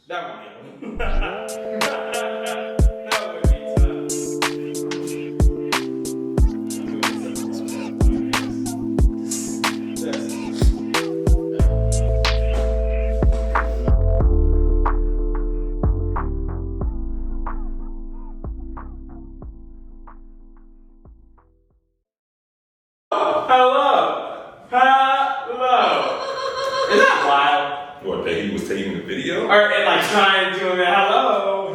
That would be that would be tough. Hello. Is that wild? What, that he was taking the video? Or and like trying to do it, hello.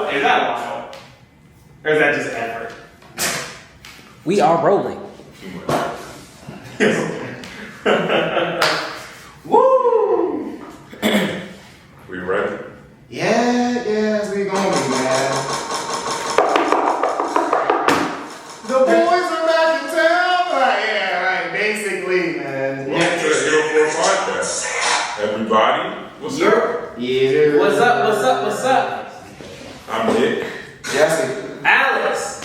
Is that wild? Or is that just effort? We are rolling. Too much. Woo! We ready? Yes, we gonna be, man. The boys are back in town. Right, basically, man. Welcome to the 804 podcast. Everybody, what's up? Yeah. What's up? I'm Nick, Jesse. Alice.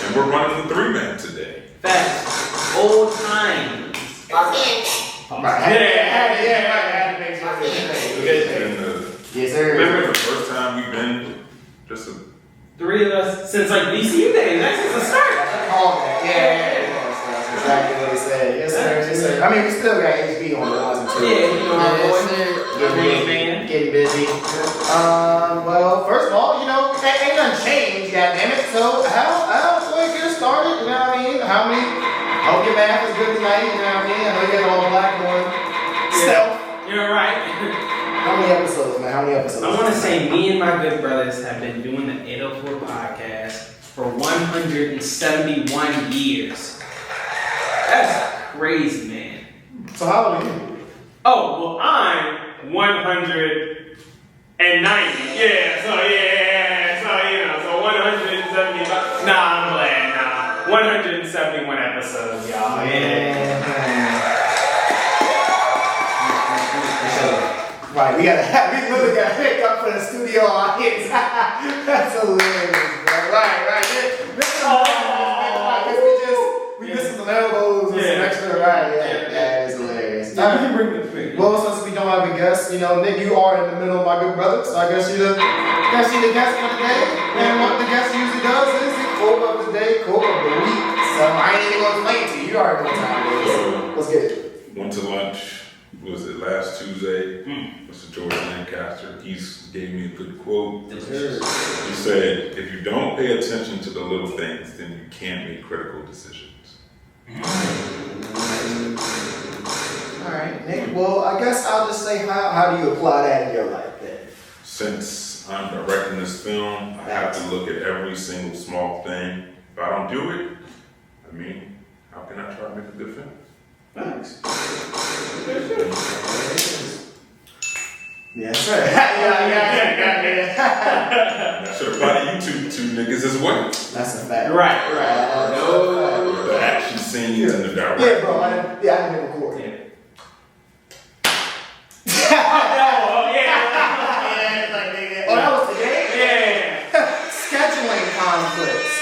and we're running the 3-man today. Facts. Old times. Had to make sure And Yes, sir. Remember the first time we've been just a... three of us since like VCU days. That's just the start. Yeah. That's exactly what he said. Yes, sir. I mean, we still got HB on the ones and twos. Yeah, you know our boy. Getting busy. Well, first of all, ain't nothing changed, goddammit. So, how do we get started? You know what I mean? Hope your math is good tonight. You know what I mean? I know you got all the black one. Stealth. You're right. How many episodes, man? I want to say me and my good brothers have been doing the 804 podcast for 171 years. That's crazy, man. So how old are you? Oh, well, I'm 190. So 175. Nah, I'm glad. 171 episodes, y'all. Right, we literally got picked up for the studio audience. That's hilarious, bro. Right. We missed some elbows and some extra, right? Yeah, it's hilarious. Well, since we don't have a guest, Nick, you are in the middle of my good brother, so I guess you're the guest for the day. And what the guest usually does is the quote of the day, quote of the week. So I ain't even gonna explain it to you. You already know what time it is. Let's get it. Went to lunch, was it last Tuesday? Mr. George Lancaster, he gave me a good quote. He said, if you don't pay attention to the little things, then you can't make critical decisions. Alright, Nick, well, I guess I'll just say, how do you apply that in your life then? Since I'm directing this film, I have to look at every single small thing. If I don't do it, how can I try to make a good film? Thanks. Yes, sir. Yeah. That should apply to you two niggas as well. That's a fact. Right. The action scenes and the direction. Yeah, bro, I didn't record. Oh, that was today? Yeah. Scheduling conflicts.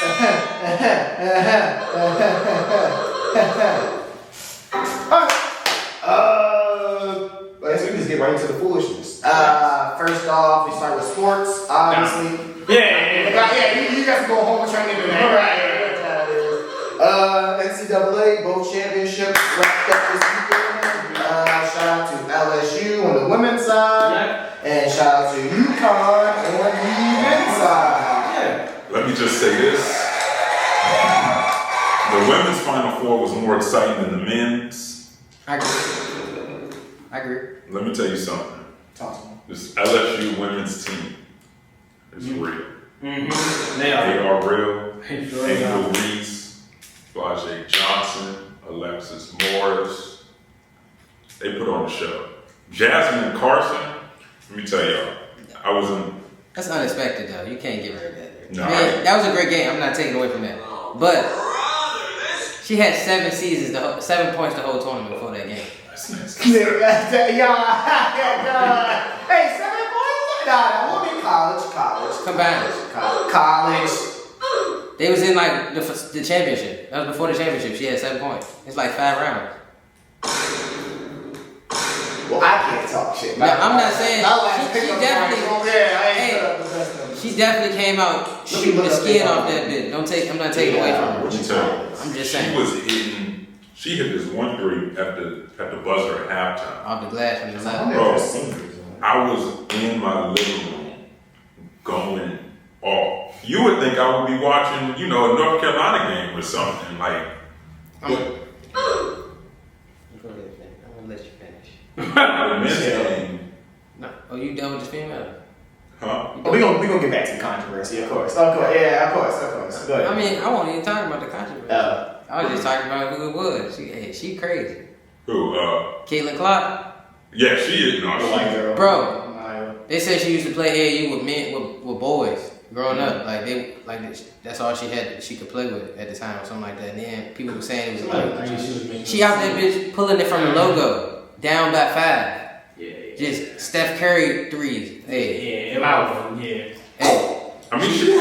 I guess we can just get right into the foolishness. First off, we start with sports, obviously. Yeah. You guys can go home and train into that. Right. NCAA, both championships wrapped up this weekend. Shout out to LSU on the women's side. And shout out to UConn on the men's side. Let me just say this. The women's Final Four was more exciting than the men's. I agree. Let me tell you something. Talk to me. This LSU women's team is real. Mm-hmm. They are real. Sure Angel Reese, Johnson, Alexis Morris. They put on a show. Jasmine and Carson, let me tell y'all, That's unexpected though. You can't give her that. No. That was a great game. I'm not taking away from that. But she had 7 points the whole tournament before that game. That's nice. Hey, 7 points? Nah, we'll be college. Combined. College. They was in like the championship. That was before the championship. She had 7 points. It's like 5 rounds. Well, I can't talk shit. No, I'm not saying My last She definitely came out shooting the skin off that bitch. I'm not taking away from her. What you tell? I'm just saying. She was hitting. She hit this 1-3 at the buzzer at halftime. Off the glass from the left. Bro, I was in my living room going off. You would think I would be watching, a North Carolina game or something. Like, Go ahead, finish. I'm gonna let you finish. the men's game. No. Oh, you done with this female? Huh? We gonna get back to the controversy, of course. Yeah, of course. Go ahead. I mean, I won't even talk about the controversy. I was just talking about who it was. She crazy. Who? Caitlin Clark. Yeah, she is. No, The white girl. Bro, they said she used to play AAU with men, with boys growing up. That's all she had. She could play with at the time or something like that. And then people were saying it was like she out there bitch pulling it from the logo, down by 5. Yeah. Just Steph Curry threes. Hey. Yeah. Mouth. Yeah. Hey. I mean, she be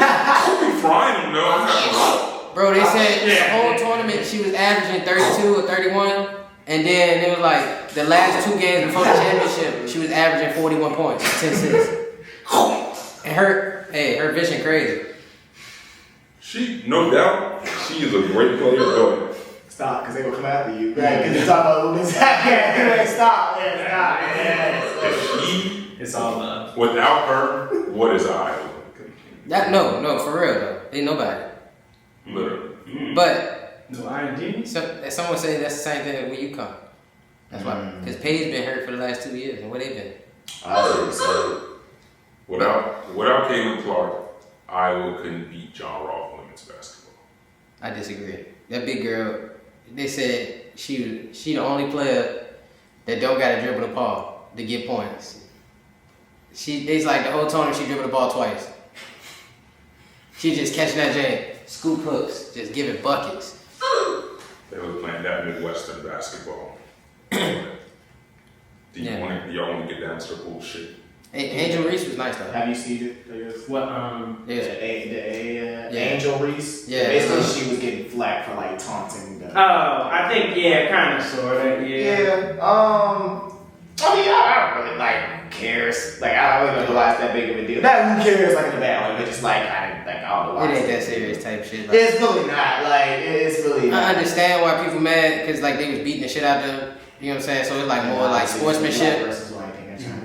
frying them though. Bro, they said the whole tournament she was averaging 32 or 31, and then it was like the last 2 games before the championship, she was averaging 41 points, 10 assists. And her vision crazy. She, no doubt, she is a great player, but Stop, because they gonna come after you. Right? Because you talk about women's hockey. Stop. It's all love. without her, what is Iowa? No, for real though. Ain't nobody. Literally. But No ING? someone say that's the same thing with UConn. That's why. Because Paige's been hurt for the last 2 years, and where they been? Without Caitlin Clark, Iowa couldn't beat John Rolfe women's basketball. I disagree. That big girl, they said she the only player that don't got to dribble the ball to get points. It's like the whole tournament she dribbled the ball twice. She just catching that jam, scoop hooks, just giving buckets. They were playing that Midwestern basketball. Do y'all want to get down to the bullshit? Hey, Angel Reese was nice though. Have you seen it? What? Angel Reese. Yeah. Basically, she was getting flack for like taunting them. Oh, I think kind of, sort of, Yeah. I mean, I don't really like. Who cares? Like, I don't really know why it's that big of a deal. That who cares? Like in the bad way, but just like I don't know why. It ain't that serious type shit. Like, It's really not. Like it's really. Not. I understand why people mad because like they was beating the shit out of them. You know what I'm saying? So it's like more like sportsmanship.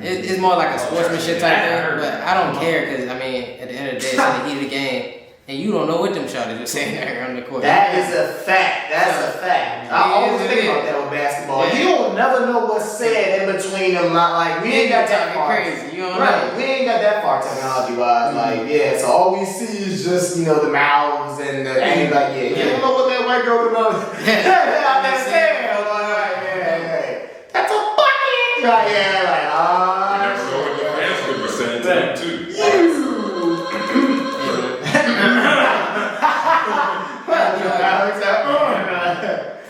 It's more like a sportsmanship type thing. But I don't care because I mean, at the end of the day, it's in the heat of the game. And you don't know what them shorties were saying there on the court. That is a fact. That's a fact. I always think about that with basketball. Yeah. You don't never know what's said in between them. Like we ain't got that far. Crazy. You don't Right. know. We ain't got that far technology wise. Like so all we see is just the mouths and the and like you don't know what that white girl about. I understand. That's a bucket. Like You never know what the fans could be saying to them too.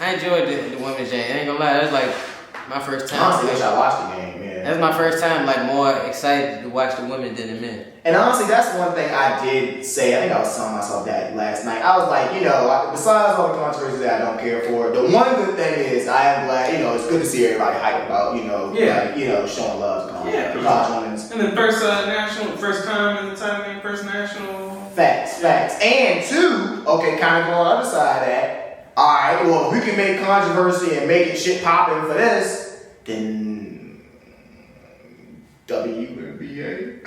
I enjoyed the women's game. I ain't gonna lie, that was like my first time. Honestly, I watched the game. Yeah. That was my first time like more excited to watch the women than the men. And honestly, that's one thing I did say. I think I was telling myself that last night. I was like, besides all the controversies that I don't care for, the one good thing is I am glad, it's good to see everybody hype about, showing love to college women's. And then first time in the title game, first national. Facts. And two, okay, kind of going on the other side of that. All right, well, if we can make controversy and make it shit popping for this, then WNBA.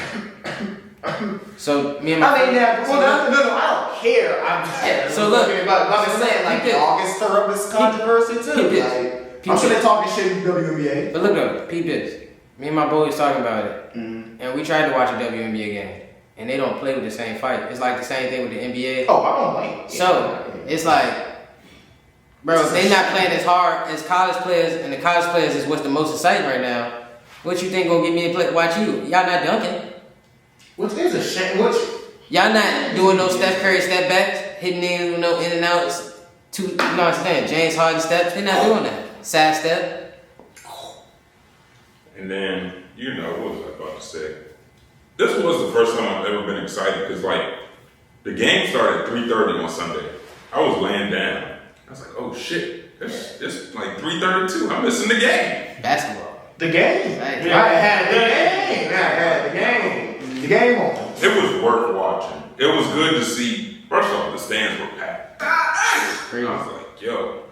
So me and my I don't care. I'm just saying, like, y'all can stir up this controversy too. I'm sure they're talking shit in WNBA. But look though, peep this. Me and my boy was talking about it, and we tried to watch a WNBA game, and they don't play with the same fight. It's like the same thing with the NBA. Oh, I don't like. So it's like, bro, if they not playing as hard as college players, and the college players is what's the most exciting right now. What you think gonna get me to play? Watch you. Y'all not dunking. Which is a shame. Y'all not doing no Steph Curry step backs, hitting niggas with no in and outs. James Harden steps. They not doing that. Side step. And then, what was I about to say? This was the first time I've ever been excited because, the game started at 3:30 on Sunday. I was laying down. I was like, oh shit, it's like 3:32. I'm missing the game. Basketball. The game. Right. I had the game. The game on. It was worth watching. It was good to see. First off, the stands were packed. I was like, yo,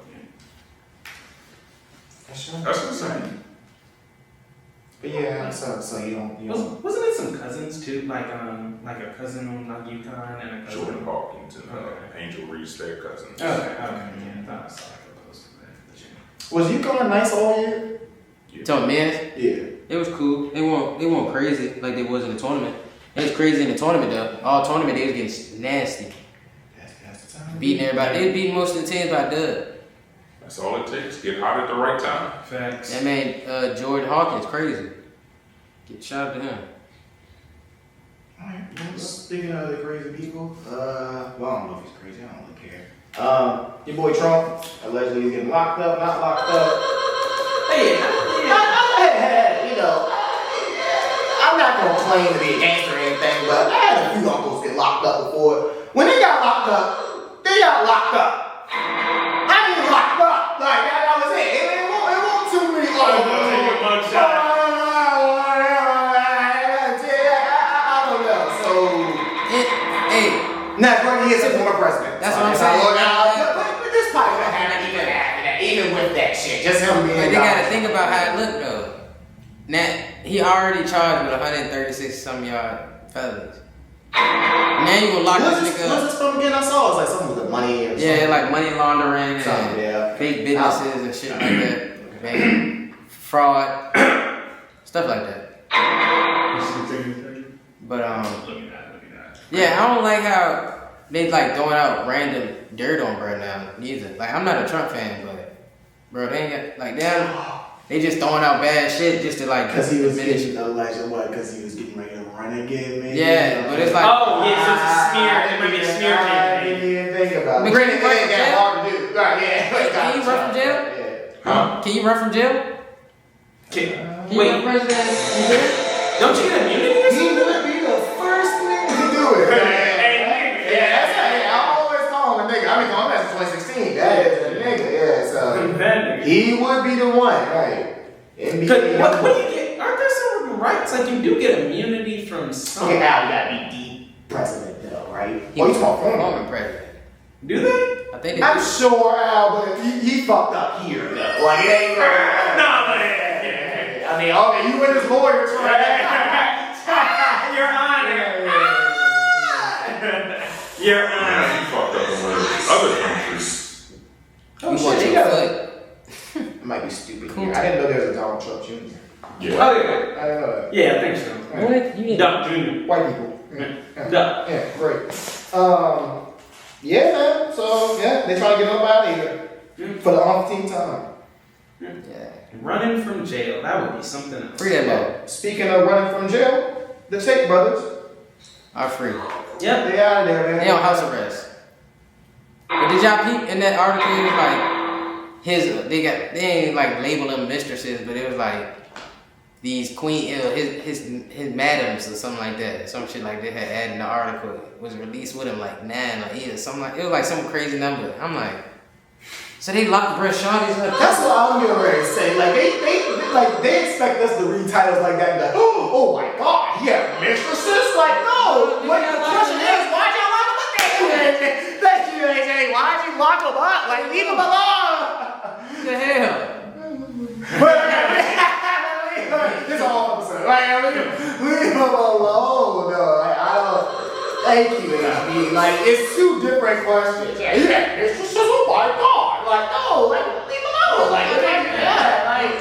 that's insane. But yeah, so you don't. Wasn't it some cousins too? Like a cousin on like UConn and a cousin. Jordan Hawkins and Angel Reese, their cousins. Okay. Yeah, I thought I saw like a post of that. Was UConn nice all year? Yeah. So men, Yeah. it was cool. They weren't crazy like they was in the tournament. It was crazy in the tournament though. All tournament they was getting nasty. That's the time. Beating everybody. They was beating most of the teams by dub. That's all it takes. Get hot at the right time. Facts. That man, Jordan Hawkins, crazy. Shout out to him. Alright, well, speaking of the crazy people, well, I don't know if he's crazy, I don't really care. Your boy Trump, allegedly he's getting locked up, not locked up. Hey, You know, I'm not gonna claim to be a gangster or anything, but I had a few uncles get locked up before. When they got locked up, they got locked up. I mean locked up. Like, that was it. It won't too many Now, Bernie is a former president. That's what I'm saying. But this probably gonna happen even with that shit. Just him being. But they gotta think about how it looked though. Now he already charged with 136 some yard felonies. Now you gonna lock this nigga up. What's this from again? I saw it was like something with the money or something. Yeah, like money laundering and fake businesses and shit like that. Man, fraud, stuff like that. But yeah, I don't like how they like throwing out random dirt on bro now neither. Like I'm not a Trump fan, but bro, they ain't got like they just throwing out bad shit just to like because he was diminish getting election. What? Because he was getting ready to run again, maybe. Yeah, but it's like oh yeah, so it's a smear. It might be a smear I campaign. didn't even think about it. But can you run from jail? Hard to do. Right? Yeah. Can you run from jail? Yeah. Can you run from jail? Can You wait, run president from jail? don't you get immunity or He something? would be the first nigga to do it. Yeah, that's hey, I always call him a nigga. I mean, I'm as 2016. That is a nigga. Yeah, so he would be the one, right? What do you get? Aren't there some rights? Like you do get immunity from some. Okay, Al, you gotta be the president, though, right? He was you talking former president. Do they? I think they I'm sure, Al, but he fucked up here, though. Like, it ain't I mean, okay, you and his lawyers, right? Your Honor. Your Honor. He fucked up in other countries. Oh, you shit, want he your got foot. It might be stupid Cool. here. I didn't know there was a Donald Trump Jr. Yeah. Oh yeah. I didn't know that. Yeah, I think so. What? You get Duck Jr. White people. Yeah. Duck. Yeah, great. Yeah, man. So, yeah, they trying to get him up out of here for the 15th time. yeah. Running from jail. That would be something else. Free that man. Speaking of running from jail, the Tate brothers, Are free. Yep. they out of there, man. They on house arrest. But did y'all peep in that article? It was like they ain't like label them mistresses, but it was like these his madams or something like that. Some shit like they had added in the article. It was released with him like 9 or 8 or something like it was like some crazy number. I'm like, so they locked Brett Shawty's up. That's what I'm getting ready to say. Like they expect us to read titles like that and like, oh my god, yeah, mistresses? Like, no. What the question is, why'd you lock him up? Thank you, AJ. Why'd you lock him up? Like, leave him alone. What the hell? This is all episode. Like, leave him alone, though. Like, I don't. Thank you, HB. Like, it's 2 different questions. Yeah, mistresses? Oh my god. Like, no, like, leave him alone. Like,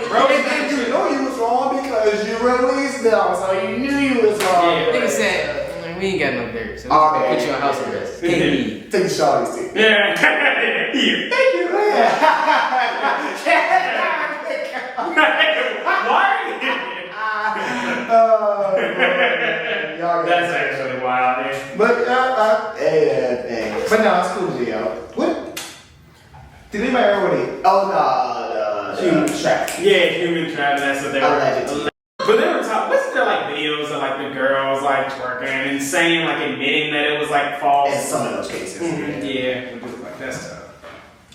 bro, and then you know you was wrong because you released them, so you knew you was wrong. Yeah. Nigga said, we ain't got no dirt, so we Okay. put you on house arrest. Can't leave. Take the shawty's too. Yeah. Here. Thank you, man. Why? Y'all That's actually wild, man. But hey. But no, it's cool, yo. What? Did anybody ever already? Oh no, the human trafficking. Yeah, human trafficking. That's what they were. Allegedly. But they were talking. Wasn't there like videos of like the girls like twerking and saying like admitting that it was like false? In some of those cases. Mm-hmm. Yeah, like that's tough.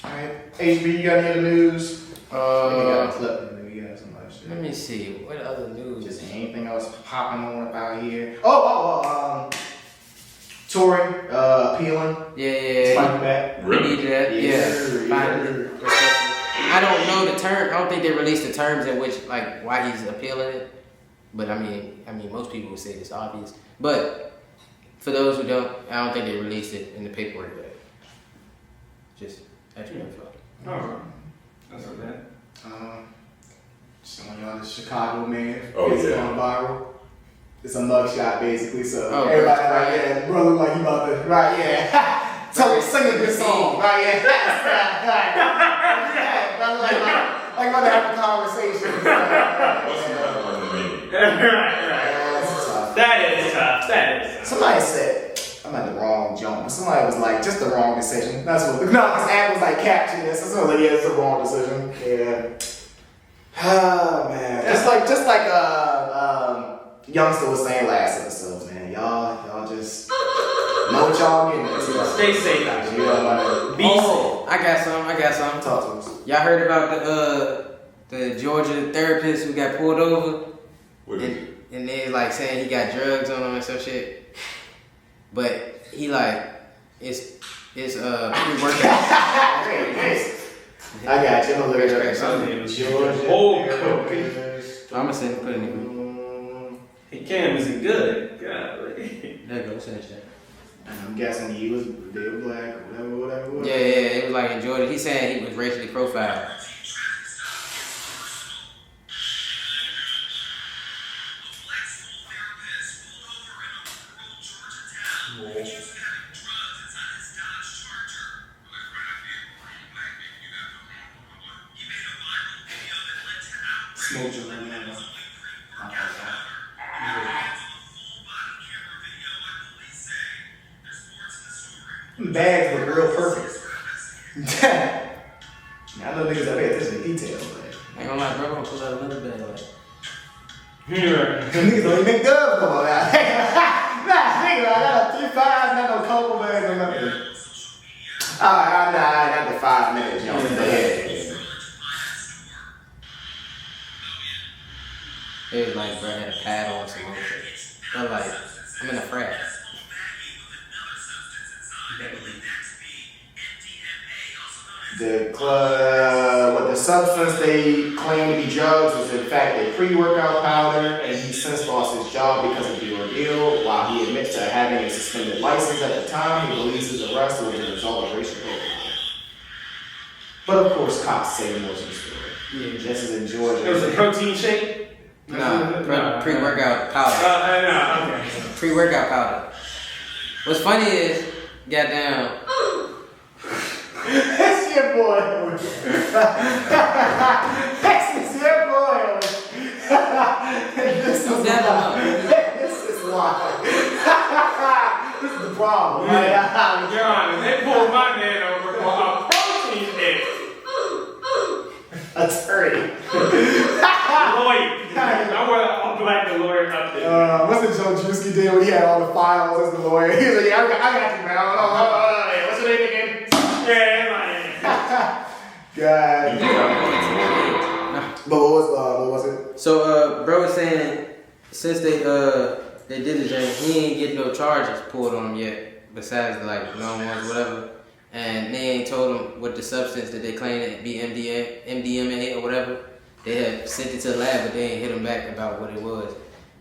Alright, HB, you got any other news? You got a clip, maybe you got some other shit. Let me see. What other news? Just anything else popping on about here? Tory, appealing. Yeah. Fighting back. We needed that. Yeah. Finally. I don't know the term. I don't think they released the terms in which, like, why he's appealing it. But I mean, most people would say it's obvious. But for those who don't, I don't think they released it in the paperwork yet. Just extra info. Oh, that's not bad. Just one of the Chicago man. Oh, It's yeah. going viral. It's a mugshot basically, so Oh, everybody right. like, yeah, bro look like you about to, right, yeah. Tell him sing a good song, right, yeah. Right. Brother like about to have a conversation. What's the matter with the meaning? Right. That's tough. That is tough. Somebody said, I'm at the wrong jump, but somebody was like, just the wrong decision. That's what, no, because App was like capturing this, so I was like, yeah, it's the wrong decision. Yeah. Oh, man. Just like youngster was saying last episode, man. Y'all just know what y'all getting into. Stay safe out You here. don't want to I got some. talk to us. Y'all heard about the Georgia therapist who got pulled over? What is it? And they like saying he got drugs on him and some shit. But he like it's pre-workout. I got you. I'm gonna look at Georgia. I'ma send put it in. Hey, Cam, is it good? Golly. There you go, send it. I'm guessing he was real black, whatever. Yeah, it was like in Georgia. He's saying he was racially profiled. Smoke your money. Bags look real perfect. I know niggas that pay attention to detail, but I ain't gonna lie, bro, I'm gonna pull out another bag like. niggas don't even dubs come on now. Nah, nigga, I got a 3-5, not no couple bags or nothing. Alright, I got the 5 minutes, y'all. It was like, bro, I had a paddle or some other shit. I'm like, I'm in a frat. What the substance they claim to be drugs was in fact a pre-workout powder, and he since lost his job because of the ordeal. While he admits to having a suspended license at the time, he believes his arrest was a result of racial profiling. But of course, cops say more to the story. Yeah. This is in Georgia. It was a protein shake? Pre-workout powder. No, okay. Pre-workout powder. What's funny is, goddamn. That's your boy. That's your boy. This is why. This is why. This is the problem. Your Honor, they pulled my man over for a protein hit. Attorney. Lawyer. I want a black lawyer up there. What's the Joe Drewski did when he had all the files as the lawyer? He was like, yeah, I got you, man. What's your name again? Yeah, God. But what was it? So, bro was saying, since they did the thing, he ain't getting no charges pulled on him yet, besides like known ones, whatever. And they ain't told him what the substance that they claim to be MDMA or whatever. They had sent it to the lab, but they ain't hit him back about what it was.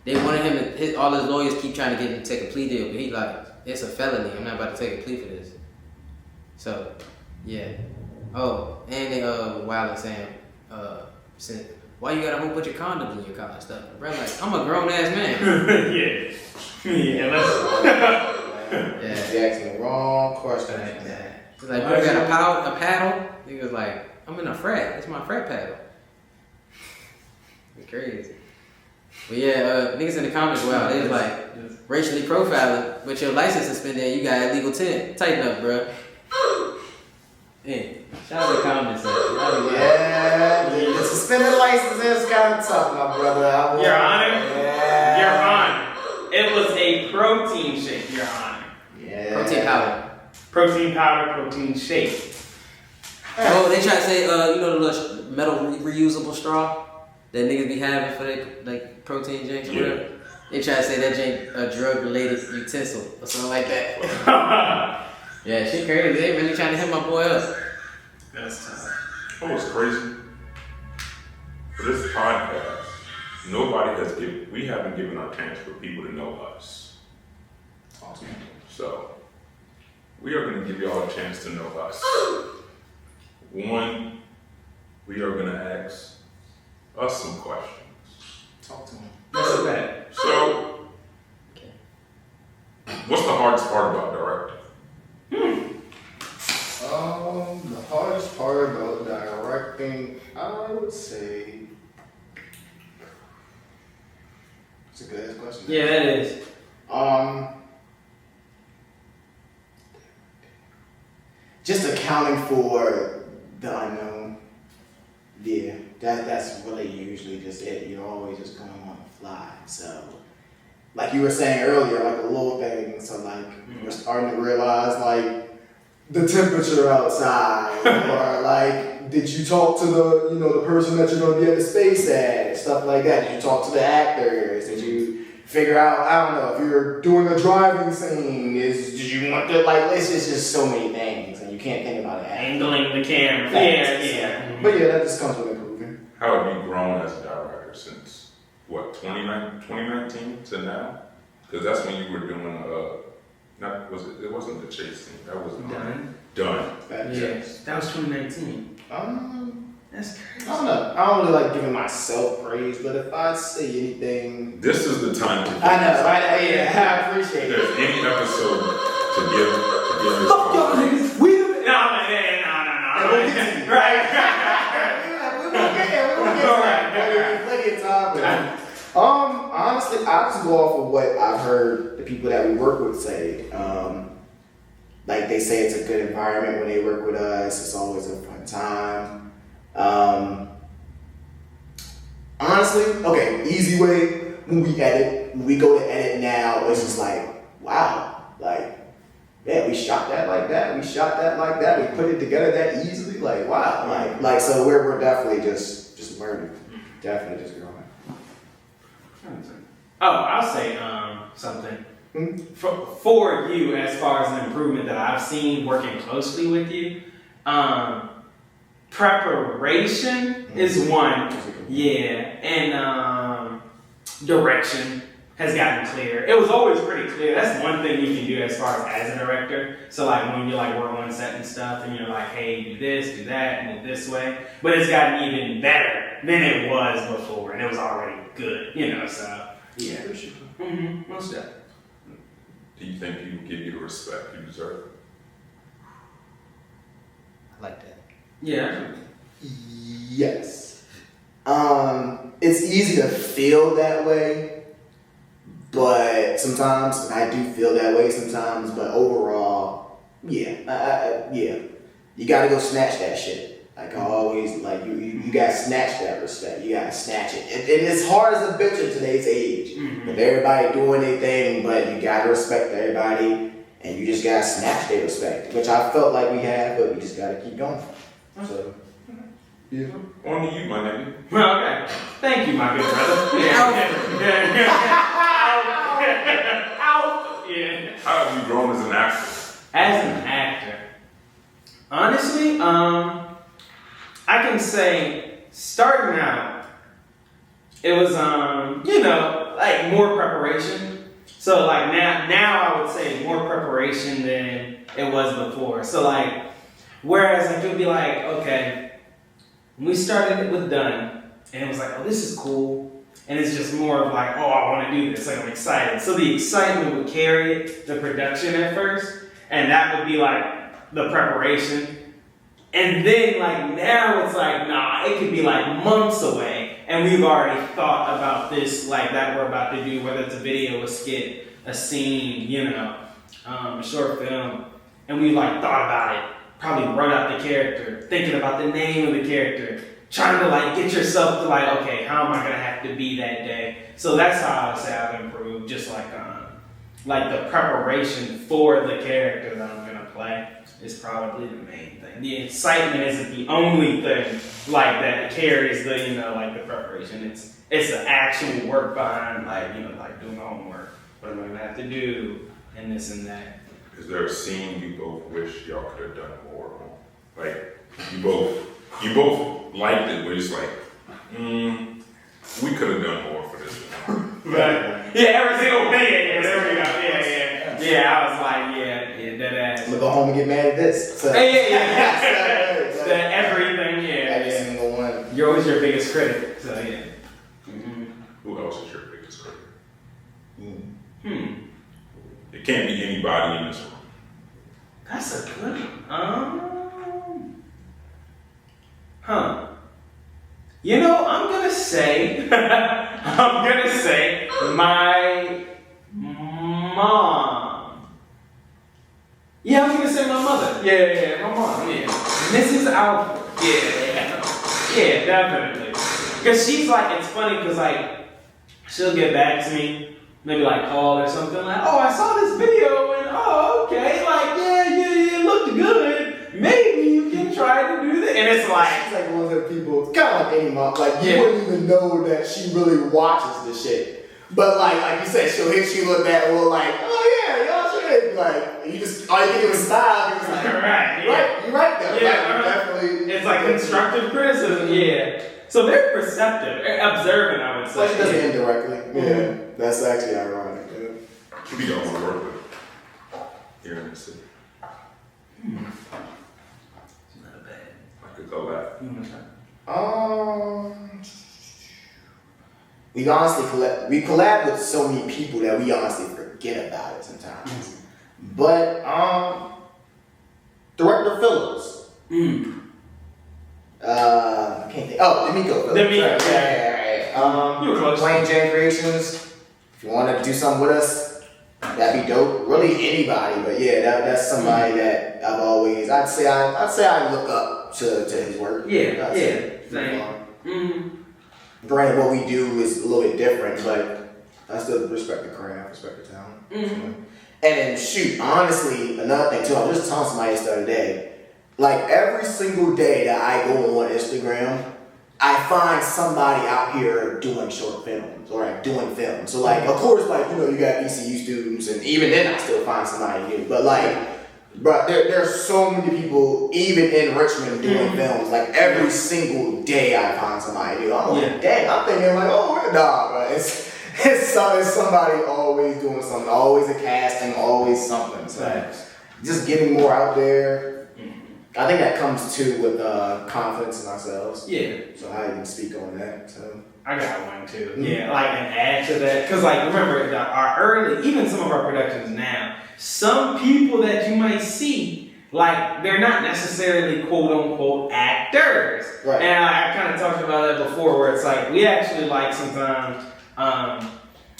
They wanted him to, all his lawyers keep trying to get him to take a plea deal, but he like, it's a felony. I'm not about to take a plea for this. So, yeah. Oh, and they Wilder saying, why you got a whole bunch of condoms in your car and stuff? Bro, like, I'm a grown ass man. Yeah, let's. Yeah. He asked me the wrong question. He's like, bro, you got a paddle? He was like, I'm in a frat. It's my frat paddle. It's crazy. But yeah, niggas in the comments, wow, they was like, racially profiling, but your license suspended and you got illegal 10. Tighten up, bro. Yeah. Shout out to the comments. Yeah, the suspended license is kind of tough, my brother. Your Honor? Yeah. Your Honor. It was a protein shake, Your Honor. Yeah. Protein powder. Protein powder, protein shake. Oh, they try to say, you know the little metal reusable straw that niggas be having for their like protein drinks or whatever? They try to say that ain't a drug-related utensil or something like that. Yeah, shit crazy. They really trying to hit my boy up. That's tough. Oh, it's crazy. For this podcast, we haven't given our chance for people to know us. Awesome. So, we are going to give y'all a chance to know us. One, we are going to ask us some questions. Talk to him. What's that? So, what's the hardest part about directing? The hardest part about directing, I would say, it's a good ass question. Yeah, that is. Just accounting for the unknown. Yeah, that's really usually just it. You're always just going on the fly. So, like you were saying earlier, like the little things. So like we're starting to realize like the temperature outside, or like did you talk to the person that you're going to be at the space at, stuff like that. Did you talk to the actors? Did you figure out, I don't know, if you're doing a driving scene, did you want to, like, it's just so many things, and you can't think about it. Angling the camera. Yeah. But yeah, that just comes with improving. How have you grown as a director since, 2019 to now? Because that's when you were doing, it wasn't the chase scene, that was Done. Done. That was 2019. That's crazy. I don't know. I don't really like giving myself praise, but if I say anything, This is the time to I know, right? Yeah, I appreciate If it. there's any episode to give this Fuck y'all niggas. No. Right. We won't get there. Plenty of time. But, honestly, I just go off of what I've heard the people that we work with say. Like they say it's a good environment when they work with us. It's always a fun time. Honestly, okay, easy way, when we go to edit now, it's just like, wow, like, yeah, we shot that like that, we put it together that easily, like, wow, like so we're definitely just learning, definitely just growing. Oh, I'll say something. For you, as far as an improvement that I've seen working closely with you, preparation is one, and direction has gotten clear. It was always pretty clear. That's one thing you can do as far as a director. So like when you're like we're on set and stuff, and you're like, hey, do this, do that, and do this way. But it's gotten even better than it was before, and it was already good, So yeah, most definitely. Do you think people give you the respect you deserve? I like that. Yeah. Yes. It's easy to feel that way, but sometimes, and I do feel that way sometimes, but overall, yeah, you gotta go snatch that shit. Like I always, like you gotta snatch that respect. You gotta snatch it. And it's hard as a bitch in today's age. With everybody doing their thing, but you gotta respect everybody, and you just gotta snatch their respect, which I felt like we have, but we just gotta keep going. So, yeah. On to you, my nigga. Well, okay. Thank you, my good brother. How have you grown as an actor? As an actor, honestly, I can say starting out, it was like more preparation. So like now I would say more preparation than it was before. So like, whereas I could be like, okay, when we started it with Done, and it was like, oh, this is cool. And it's just more of like, oh, I want to do this. Like, I'm excited. So the excitement would carry it, the production at first. And that would be like the preparation. And then like now it's like, nah, it could be like months away. And we've already thought about this, like that we're about to do, whether it's a video, a skit, a scene, a short film. And we like thought about it. Probably wrote out the character, thinking about the name of the character, trying to like get yourself to like, okay, how am I gonna have to be that day? So that's how I would say I've improved, just like the preparation for the character that I'm gonna play is probably the main thing. The excitement isn't the only thing like that carries the like the preparation. it's the actual work behind, like, you know, like doing the homework. What am I gonna have to do, and this and that. Is there a scene you both wish y'all could have done more on? Like, you both liked it, but it's like, we could have done more for this one. Right. Yeah, every single thing. Yeah, there we go. Yeah, I was like, that ass. I'm gonna go home and get mad at this. So. Yeah. The everything, Every single one. You're always your biggest critic, so yeah. Who else is your biggest critic? It can't be anybody in this room. That's a good one. You know, I'm gonna say my mom. Yeah, I'm gonna say my mother. Yeah, my mom. Yeah, Mrs. Alford. Yeah, definitely. Because she's like, it's funny because like she'll get back to me, maybe like call or something like, oh, I saw this video and oh, okay, like yeah, it looked good. Maybe you can try to do this, and it's like she's like one of the people. It's kind of like any mom. Like you wouldn't even know that she really watches the shit. But like you said, she'll hit you with that little like, oh yeah, y'all should. Like you just all you think of is style. It's like, right, you're right there. Yeah, like, definitely. It's like constructive criticism. Yeah. So very perceptive, observant, I would say. Well, she does it indirectly. Yeah, that's actually ironic. Who do y'all want to work with here in the city? It's not bad. I could go back. We honestly collab with so many people that we honestly forget about it sometimes. But Director Phillips. I can't think. Oh, D'Amico Phillips. D'Amico, right. Plain Jane Creations. If you want to do something with us, that'd be dope. Really anybody, but yeah, that's somebody that I've always. I'd say I look up to his work. Yeah. Same. Granted, what we do is a little bit different, but I still respect the craft, respect the talent. And then shoot, honestly, another thing too. I was just telling somebody this the other day. Like every single day that I go on Instagram, I find somebody out here doing short films or like doing films. So like, of course, like you got ECU students, and even then I still find somebody new. But like, bro, there's so many people even in Richmond doing films. Like every single day I find somebody new. I'm like, dang, I'm thinking like, oh, what a dog, bro. It's somebody always doing something, always a casting, always something. So just getting more out there. I think that comes too with confidence in ourselves. Yeah. So I even speak on that. So I got one too. Yeah, like an add to that, because like remember our early, even some of our productions now, some people that you might see, like they're not necessarily quote unquote actors. Right. And I kind of talked about that before, where it's like we actually like sometimes.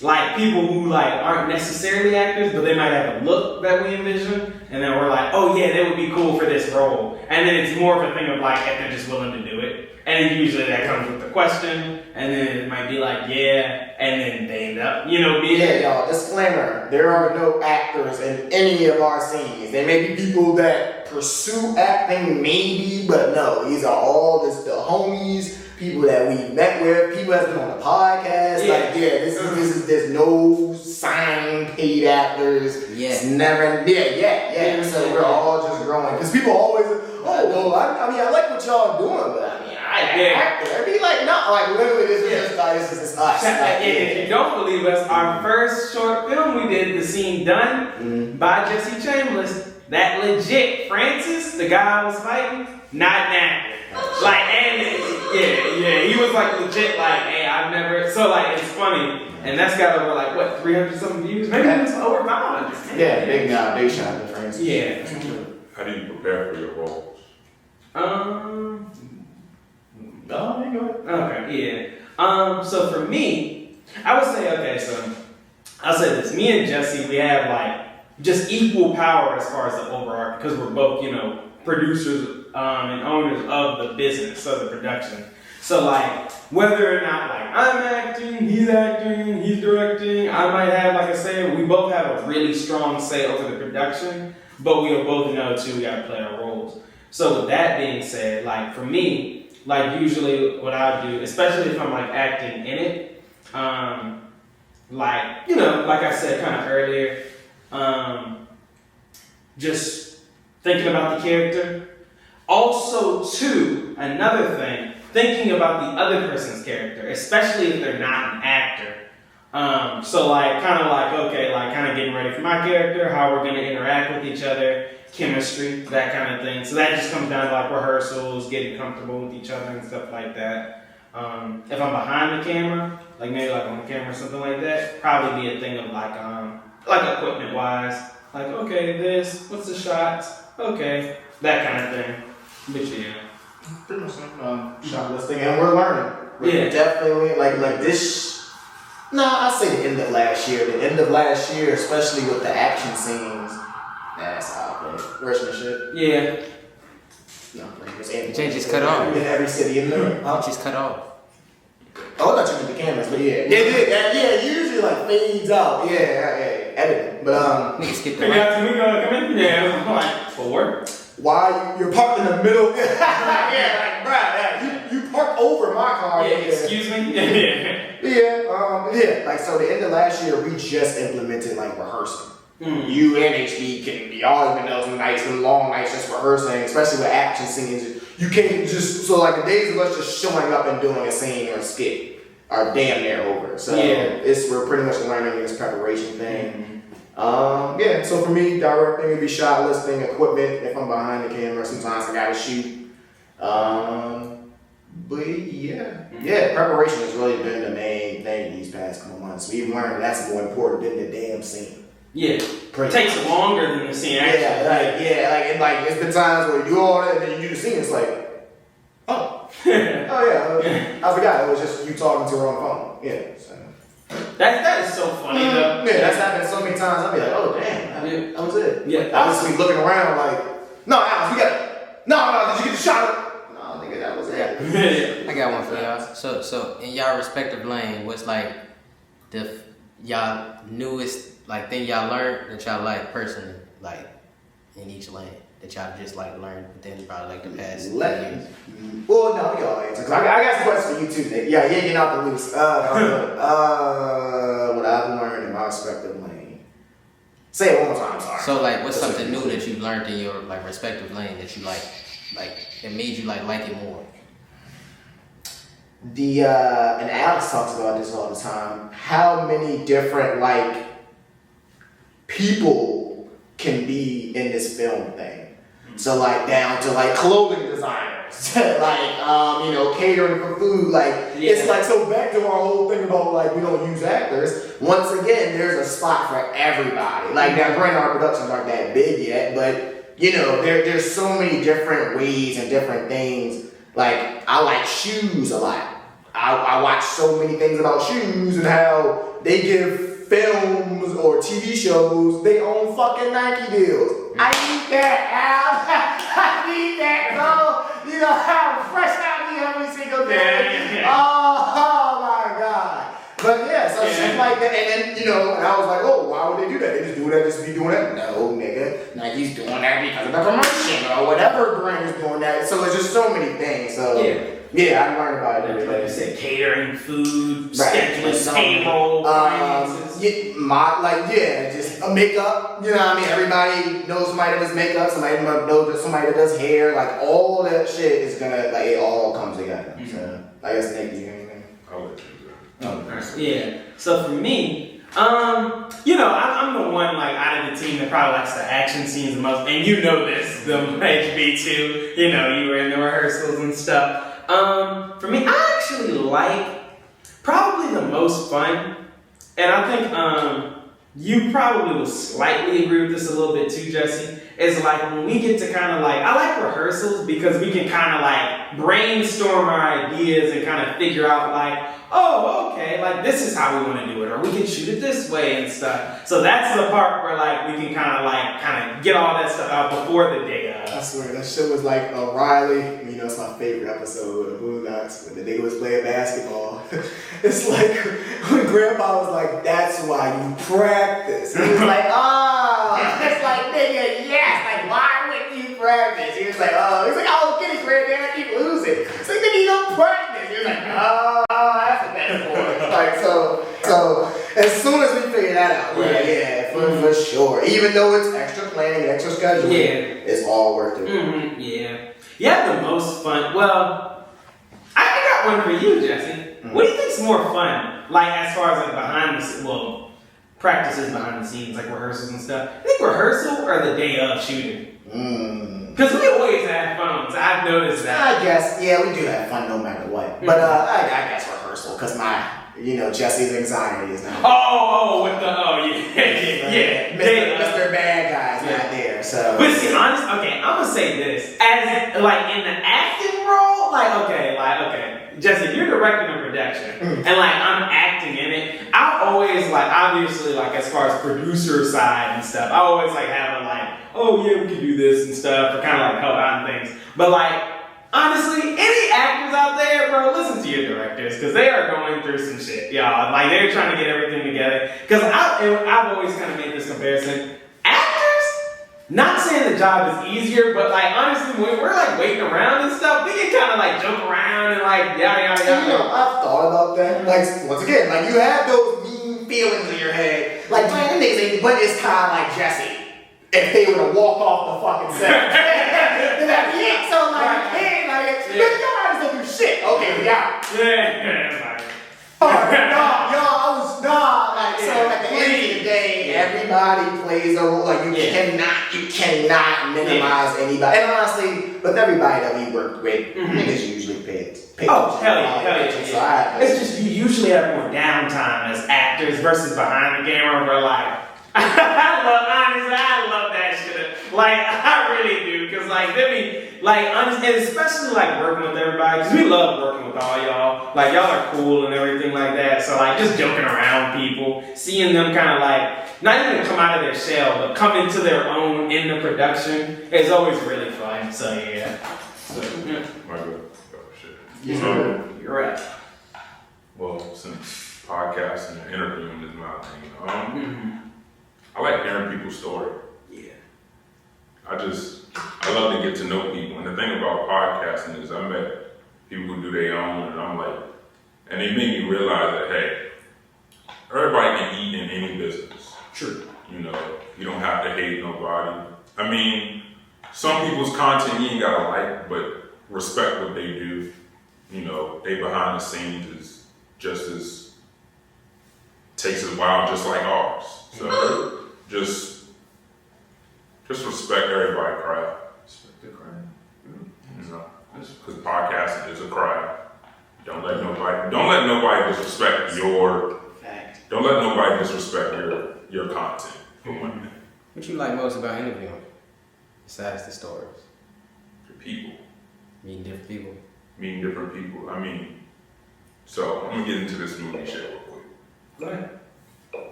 Like people who like aren't necessarily actors, but they might have a look that we envision, and then we're like, oh yeah, they would be cool for this role. And then it's more of a thing of like if they're just willing to do it. And then usually that comes with the question, and then it might be like, yeah, and then they end up, being. Yeah, y'all, disclaimer, there are no actors in any of our scenes. There may be people that pursue acting, maybe, but no, these are all just the homies. People that we met with, people that's been on the podcast, this is there's no signed paid actors. Yeah. It's never, So we're all just growing. Because people always, I like what y'all doing, but I mean, I act there. I'd be like, no, like literally this is us. If you don't believe us, our first short film we did, the scene done by Jesse Chambliss, that legit, Francis, the guy I was fighting, not an actor. Like, and he was like legit, like, hey, I've never, so like, it's funny, and that's got over like, what, 300 something views? Maybe it's over 500. Yeah, big shot to Francis. Yeah. How do you prepare for your roles? Okay, yeah. So for me, I would say, so I'll say this, me and Jesse, we have like, just equal power as far as the overarch, because we're both, producers and owners of the business, of the production. So like, whether or not like I'm acting, he's directing, I might have like a say, we both have a really strong say over the production, but we'll both know too, we gotta play our roles. So with that being said, like for me, like usually what I do, especially if I'm like acting in it, like, you know, like I said kind of earlier, just thinking about the character. Also, too, another thing, thinking about the other person's character, especially if they're not an actor. So like, kind of like, okay, like kind of getting ready for my character, how we're going to interact with each other, chemistry, that kind of thing. So that just comes down to like rehearsals, getting comfortable with each other and stuff like that. If I'm behind the camera, like maybe like on the camera or something like that, probably be a thing of like equipment wise, like, okay, this, what's the shots? Okay, that kind of thing. But yeah. Pretty much shot listing, and we're learning. We're definitely like this. I say the end of last year. The end of last year, especially with the action scenes. That's how I play. Worshipmanship. Yeah. No, Jay just cut off. In every city in there. Just cut off. Oh, I thought you meant the cameras, but yeah. Yeah, usually like fades out. Yeah, editing. But niggas skip the Hey guys, can we go come in? Yeah, I'm like, for why you're parked in the middle? Yeah, like bruh, you parked over my car. Yeah, excuse me? Yeah, like so the end of last year we just implemented like rehearsing. You and HB can be always been those nights, them long nights just rehearsing, especially with action scenes. You can't just so like the days of us just showing up and doing a scene or a skit are damn near over. So we're pretty much learning this preparation thing. So for me, directing would be shot listing, equipment if I'm behind the camera. Sometimes I gotta shoot. But preparation has really been the main thing these past couple months. We've learned that's more important than the damn scene. Yeah, it takes longer than the scene actually. It's been times where you do all that and then you do the scene. It's like, I forgot it was just you talking to her on the phone. Yeah. So. That is so funny though. Yeah, that's happened so many times. I'll be like, oh damn, that was it. Yeah, I was looking around like, no, Alex, we got it. No, did you get the shot? No, nigga, that was it. I got one for y'all. So in y'all respective lane, what's like y'all newest like thing y'all learned that y'all like personally, like in each lane that y'all just like learned within probably like the past years? Well, no, we all answer. I got some questions for you too, Nick. Yeah, you're not the loose. What I've learned in my respective lane. Say it one more time, sorry. So like, what's something new that you've learned in your like respective lane that you like it made you like it more? And Alex talks about this all the time. How many different like people can be in this film thing? So like down to like clothing designers, like catering for food. It's like so back to our whole thing about like we don't use actors. Once again, there's a spot for everybody. Like now, granted, our productions aren't that big yet, but there's so many different ways and different things. Like I like shoes a lot. I watch so many things about shoes and how they give films or TV shows they own fucking Nike deals. I need that, Al. I need that, bro. You know how fresh I be every single day. Oh my god. But so shit like that, and then and I was like, oh, why would they do that? They just do that just to be doing that? No, nigga. Nike's doing that because of the promotion or whatever brand is doing that. So it's just so many things. So yeah, I learned about it every day. Like you said, catering, food, scheduling, payroll, just a makeup. You know what I mean? Everybody knows somebody that does makeup. Somebody knows somebody that does hair. Like all that shit is gonna it all comes together. So I guess Nick, you hear anything? I'll let you do Yeah. So for me, I'm the one like out of the team that probably likes the action scenes the most, and you know this, the HB too. You were in the rehearsals and stuff. For me, I actually like probably the most fun, and I think you probably will slightly agree with this a little bit too, Jesse, is like when we get to kind of like, I like rehearsals because we can kind of like brainstorm our ideas and kind of figure out like, oh, okay, like this is how we want to do it, or we can shoot it this way and stuff. So that's the part where like we can kind of get all that stuff out before the day of. I swear, that shit was like Riley. It's my favorite episode of Boondocks when the nigga was playing basketball. It's like when Grandpa was like, "That's why you practice." He was like, "Oh," it's like, nigga, yes. Like, why wouldn't you practice? He was like, "Oh," he's like, "Oh, get it, Granddad, I keep losing." It's like, nigga, you As soon as we figure that out, for sure. Even though it's extra planning, extra scheduling, it's all worth it. Mm-hmm. Yeah. You have the most fun. Well, I got one for you, Jesse. Mm-hmm. What do you think's more fun? Like as far as like behind the practices behind the scenes, like rehearsals and stuff. I think rehearsal or the day of shooting. Because we always have fun. So I've noticed that. I guess, we do have fun no matter what. But I guess rehearsal, because Jesse's anxiety is not. Mr. Bad Guy's not there. So. But see, honest, okay, I'm gonna say this as like in the acting role, like okay, Jesse, you're directing a production, and like I'm acting in it. I always like, obviously, like as far as producer side and stuff, I always like have a like, oh yeah, we can do this and stuff, or kind of like help out and things. But like, honestly, any actors out there, bro, listen to your directors, because they are going through some shit, y'all. Like they're trying to get everything together. Because I've always kind of made this comparison. Actors, not saying the job is easier, but like honestly, when we're like waiting around and stuff, we can kind of like jump around and like yada. I've thought about that. Like once again, like you have those mean feelings in your head. Like man, them niggas ain't. But it's kind of like Jesse. If they were to walk off the fucking set, then that'd be it. So like, hey, like, y'all just don't do shit. Okay, we out. So at the end of the day, everybody plays a role. Like you cannot minimize anybody. And honestly, with everybody that we work with, niggas usually pay. Oh hell yeah! It's just you usually have more downtime as actors versus behind the camera. Where like. I love that shit. Like, I really do. Because, like, honestly, and especially, like, working with everybody. Because we love working with all y'all. Like, y'all are cool and everything like that. So, like, just joking around people. Seeing them kind of, like, not even come out of their shell, but come into their own in the production is always really fun. So, yeah. You're right. Well, since podcasting and interviewing is my thing, I like hearing people's story. Yeah. I love to get to know people. And the thing about podcasting is I met people who do their own, and I'm like, and they made me realize that, hey, everybody can eat in any business. True. You don't have to hate nobody. I mean, some people's content you ain't gotta like, but respect what they do. They behind the scenes is just as, takes a while just like ours. So just respect everybody's craft. Respect the craft. Because podcasting is a craft. Don't let nobody disrespect your. Fact. Don't let nobody disrespect your content. For one thing. What you like most about interviewing, besides the stories? The people. Meeting different people. I mean, so I'm gonna get into this movie shit real quick. Go ahead.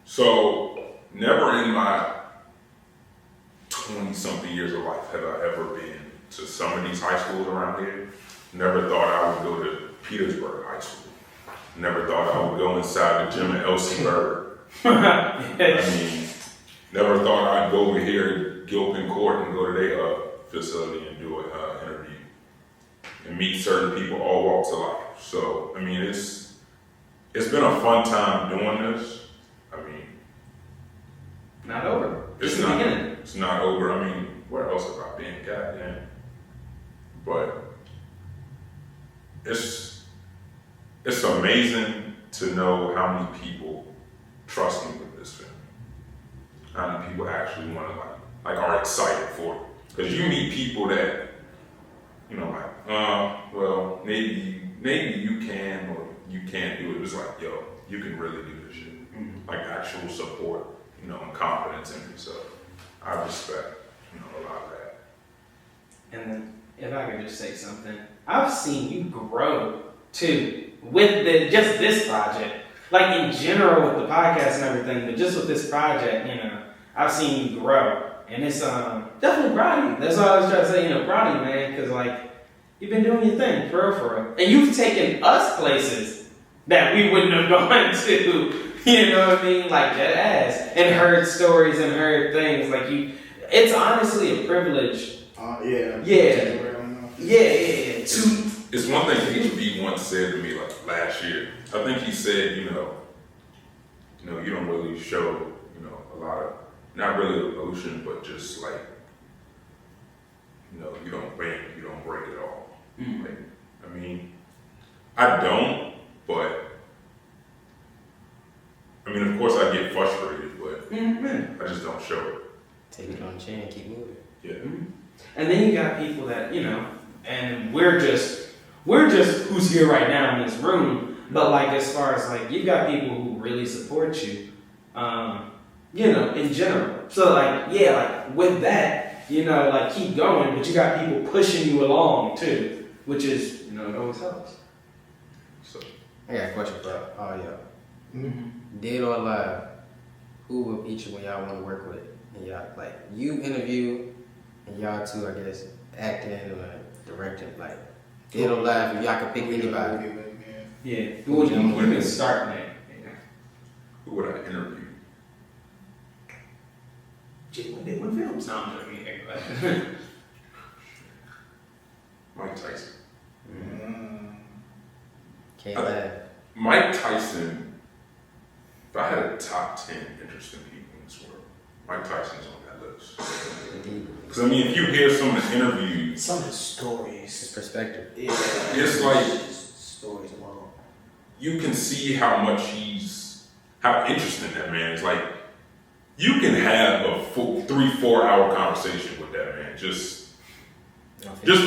So, never in my 20-something years of life have I ever been to some of these high schools around here. Never thought I would go to Petersburg High School. Never thought I would go inside the gym at LC Burger. I mean, never thought I'd go over here to Gilpin Court and go to their facility and do an interview. And meet certain people, all walks of life. So, I mean, it's been a fun time doing this. I mean, not over. It's not over. I mean, where else have I been? Goddamn. But it's amazing to know how many people trust me with this film. How many people actually want to are excited for it. Because you meet people that, well, maybe you can or you can't do it. It's like, yo, you can really do this shit. Like actual support, and confidence in yourself. I respect, a lot of that. And then, if I could just say something, I've seen you grow too with just this project. Like in general with the podcast and everything, but just with this project, I've seen you grow. And it's definitely proud of you. That's all I was trying to say, proud of you, man, because you've been doing your thing, for real. And you've taken us places that we wouldn't have gone to, you know what I mean? Like that ass. And heard stories and heard things. It's honestly a privilege. It's one thing HB once said to me last year. I think he said, you don't really show, a lot of, not really emotion, but just like, you don't bend, you don't break it all. Like, I mean, I don't, but, of course I get frustrated, but I just don't show it. Take it on the chin and keep moving. Yeah. And then you got people that, and we're just who's here right now in this room, but like as far as like, you've got people who really support you, in general. So like, like with that, like keep going, but you got people pushing you along too, which is, it always helps. So I got a question for all y'all. Mm-hmm. Dead or alive, who will each one y'all want to work with? And y'all, like, you interview, and y'all two, I guess, acting or directing, like, dead or alive, if y'all could pick anybody. Yeah. Well, you can start now. who would I interview? When films? No, I'm joking. Mike Tyson. Can't laugh. Mike Tyson, if I had a top 10 interesting people in this world, Mike Tyson's on that list. Because, if you hear some of the interviews, Some of the stories. His perspective. Yeah. It's like, stories alone. you can see how interesting that man is. Like, you can have a 3-4 hour conversation with that man, just off his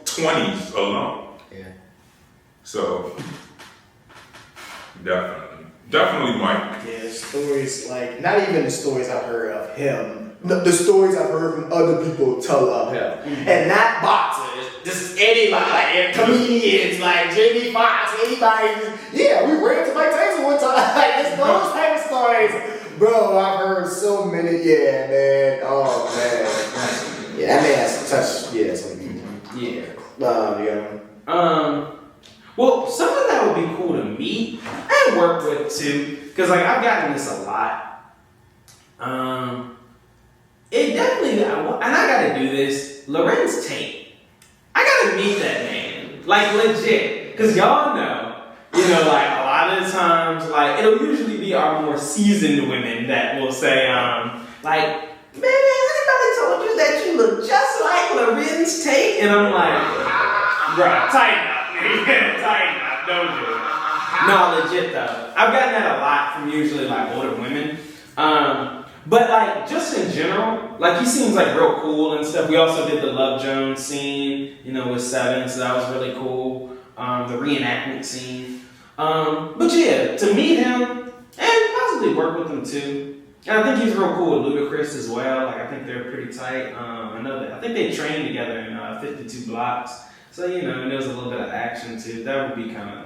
20s alone. Yeah. So, definitely Mike. Yeah, stories like, not even the stories I've heard of him, the stories I've heard from other people tell of him. And not boxers, just anybody, like comedians, like Jamie Foxx, anybody. Yeah, we ran to Mike Tyson one time, like it's those type of stories. Bro, I've heard so many, yeah, man. Oh, man. Yeah, that man has such, Well, someone that would be cool to meet and work with too, because like I've gotten this a lot. It definitely, and I gotta do this. Lorenz Tate, I gotta meet that man, like legit, because y'all know, like a lot of the times, like it'll usually be our more seasoned women that will say, like, man, anybody told you that you look just like Lorenz Tate? And I'm like, bruh, tighten up. Tighten up, don't do it. No, legit though. I've gotten that a lot from usually like older women. But like just in general, like he seems like real cool and stuff. We also did the Love Jones scene, with Seven, so that was really cool. The reenactment scene. But yeah, to meet him and possibly work with him too. And I think he's real cool with Ludacris as well. Like I think they're pretty tight. I think they trained together in 52 Blocks. So, and there's a little bit of action too. That would be kind of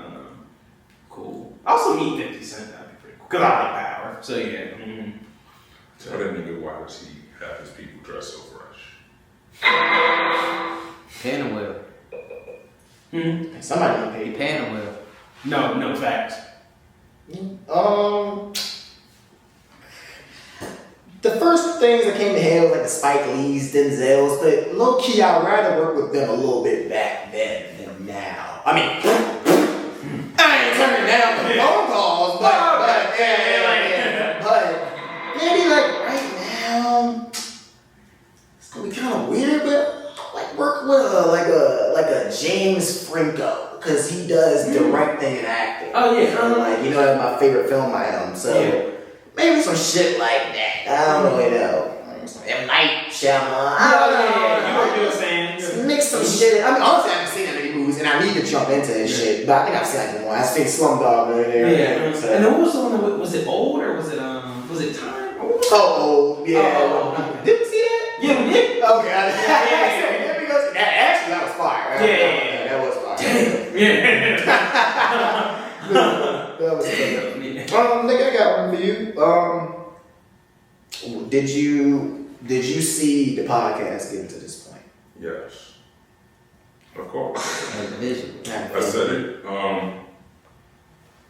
cool. Also meet 50 Cent, that'd be pretty cool. Because I like Power. So, yeah. Tell that nigga, why does he have his people dressed so fresh? Paying him well. Somebody can He pay. paying him well. No facts. The first things that came to head was like the Spike Lee's, Denzel's, but low key, I'd rather work with them a little bit back then than now. I ain't turning down the phone calls, but maybe like right now, it's gonna be kind of weird, but like work with a James Franco, because he does directing and acting. Oh yeah. That's my favorite film by him. So maybe some shit like that. I don't really know. M. Night Shyamalan. You know what you're saying. Mix some shit. Honestly, I haven't seen that many movies, and I need to jump into this shit. But I think I've seen like one. I've seen Slumdog Millionaire. Yeah. So. And then what was the one? Was it Old or was it Time? Old. Yeah. Did we see that? Yeah, we did. Okay. Actually, that was fire. Yeah. That was fire. Damn. Yeah. That was good. Nigga, I got one for you. Did you see the podcast getting to this point? Yes. Of course. And the vision. I said it.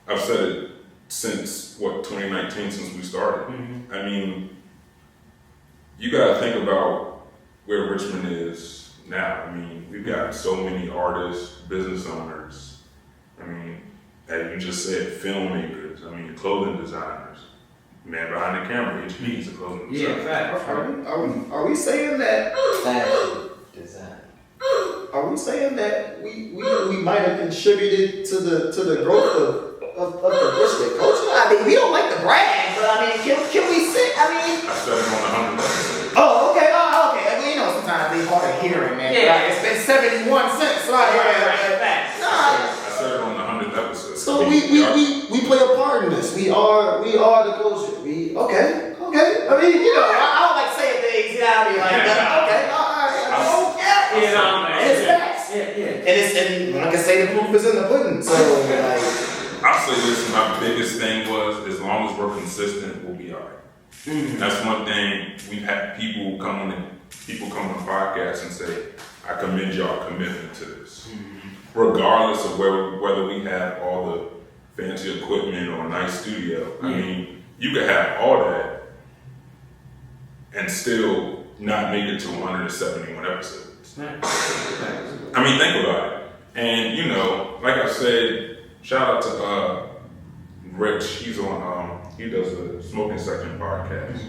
I've said it since 2019, since we started. You gotta think about where Richmond is now. We've got so many artists, business owners. As you just said, filmmakers. creators. I mean, clothing designers. Man behind the camera, HB is a clothing designer. Yeah, fact. Are we saying that? Fashion design. Are we saying that we might have contributed to the growth of the district culture? I mean, we don't like to brag, but I mean, can we say? I mean, I said it on the 100th episode. oh, okay. I mean, you know, sometimes they hard of hearing, man. Yeah. Like, it's been 71 cents, right? Facts. Nah. I said it on the 100th episode. So we play a part in this. We are the culture. Okay. I mean, you know, I don't like saying things, you know what I mean? Like, okay, all right. You know, man. It's facts. Yeah. And like I say, the proof is in the pudding. So like, I'll say this: my biggest thing was, as long as we're consistent, we'll be alright. That's one thing. We've had people come on the podcast and say, "I commend y'all commitment to this." Regardless of whether we have all the fancy equipment or a nice studio. I mean, you could have all that and still not make it to 171 episodes. I mean, think about it. And, you know, like I said, shout out to Rich. He's on, he does the Smoking Section podcast.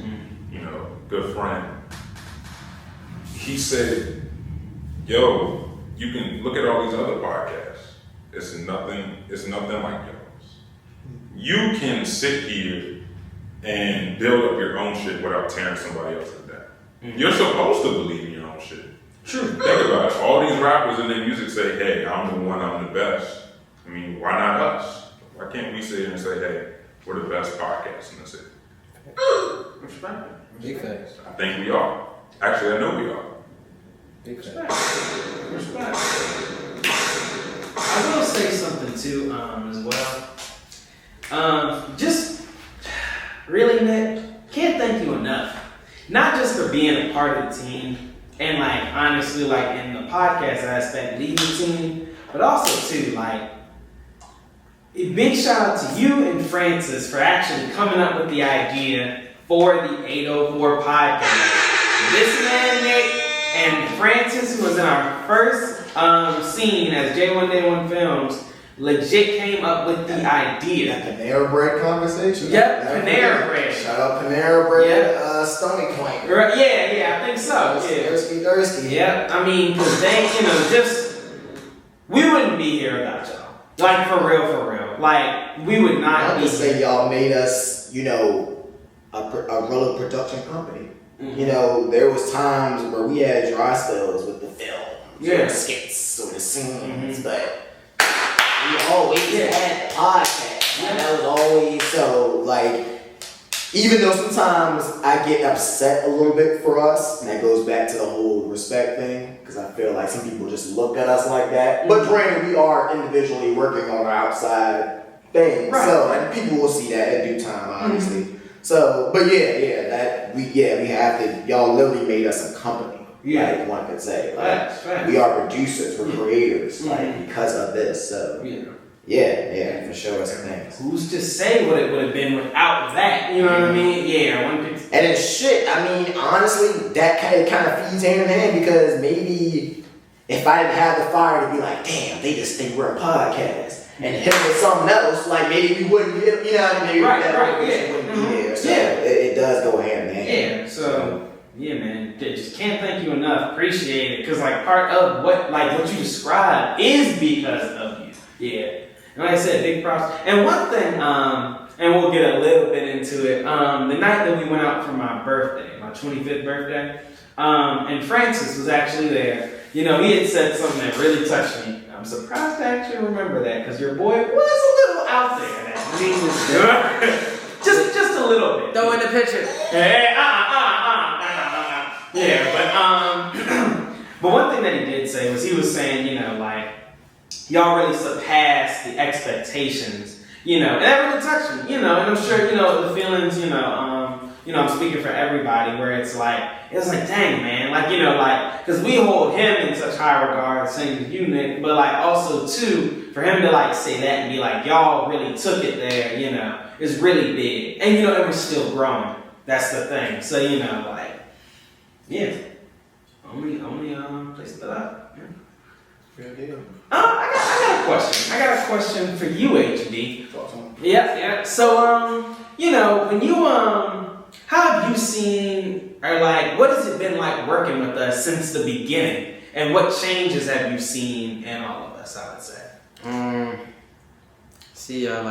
You know, good friend. He said, yo, you can look at all these other podcasts. It's nothing like yours. You can sit here and build up your own shit without tearing somebody else's down. You're supposed to believe in your own shit. True. Think about it. All these rappers in their music say, hey, I'm the one, I'm the best. I mean, why not us? Why can't we sit here and say, hey, we're the best podcast in the city? Respect. Big facts. I think we are. Actually, I know we are. Big facts. Respect. I will say something too, as well. Just really, Nick, can't thank you enough. Not just for being a part of the team and like honestly, like in the podcast aspect, leading the team, but also too, like, a big shout out to you and Francis for actually coming up with the idea for the 804 podcast. This man, Nick, and Francis, who was in our first scene as J1Day1 Films, legit came up with the idea. Panera Bread conversation. Yep, Panera Bread. Shout out Panera Bread, Stony Point. Right, yeah, I think so. Thirsty. Yep, I mean, because they, you know, just, we wouldn't be here without y'all. Like, for real. Like, we would not I'll be just say y'all made us, you know, a real production company. You know, there was times where we had dry spells with the film, or the skits, or the scenes, but we always had the podcast. And that was always so, like, even though sometimes I get upset a little bit for us, and that goes back to the whole respect thing, because I feel like some people just look at us like that. But granted, we are individually working on our outside things, so and people will see that in due time, obviously. So, but we have to. Y'all literally made us a company, like one could say. Like, we are producers, we're creators, like because of this. So, yeah, for sure, it's things. Who's to say what it would have been without that? You know what I mean? Yeah, one could. And it's shit. I mean, honestly, that kind of feeds hand in hand because maybe if I didn't have the fire to be like, damn, they just think we're a podcast. And hit with something else, like maybe we wouldn't get, you know what I mean? Maybe that wouldn't be there. So it does go hand in hand. Yeah, so yeah, man, just can't thank you enough. Appreciate it, because like part of what you described is because of you. Yeah, and like I said, big props. And one thing, and we'll get a little bit into it. The night that we went out for my birthday, my 25th birthday, and Francis was actually there. You know, he had said something that really touched me. I'm surprised to actually remember that because your boy was a little out there. I mean, just a little bit. Throw in the picture. Hey, Yeah, but one thing that he did say was he was saying, you know, like, y'all really surpassed the expectations, you know, and that really touched me, you know, and I'm sure, you know, the feelings, you know, I'm speaking for everybody where it's like, dang, man, like, you know, like, because we hold him in such high regard, same as you, Nick, but like also too, for him to like say that and be like, y'all really took it there, you know, is really big. And you know, and we're still growing. That's the thing. So, you know, like, yeah, only place that up. Yeah. I got a question. I got a question for you, HB. Yeah. So, when you how have you seen, or like, what has it been like working with us since the beginning, and what changes have you seen in all of us? I would say. See, y'all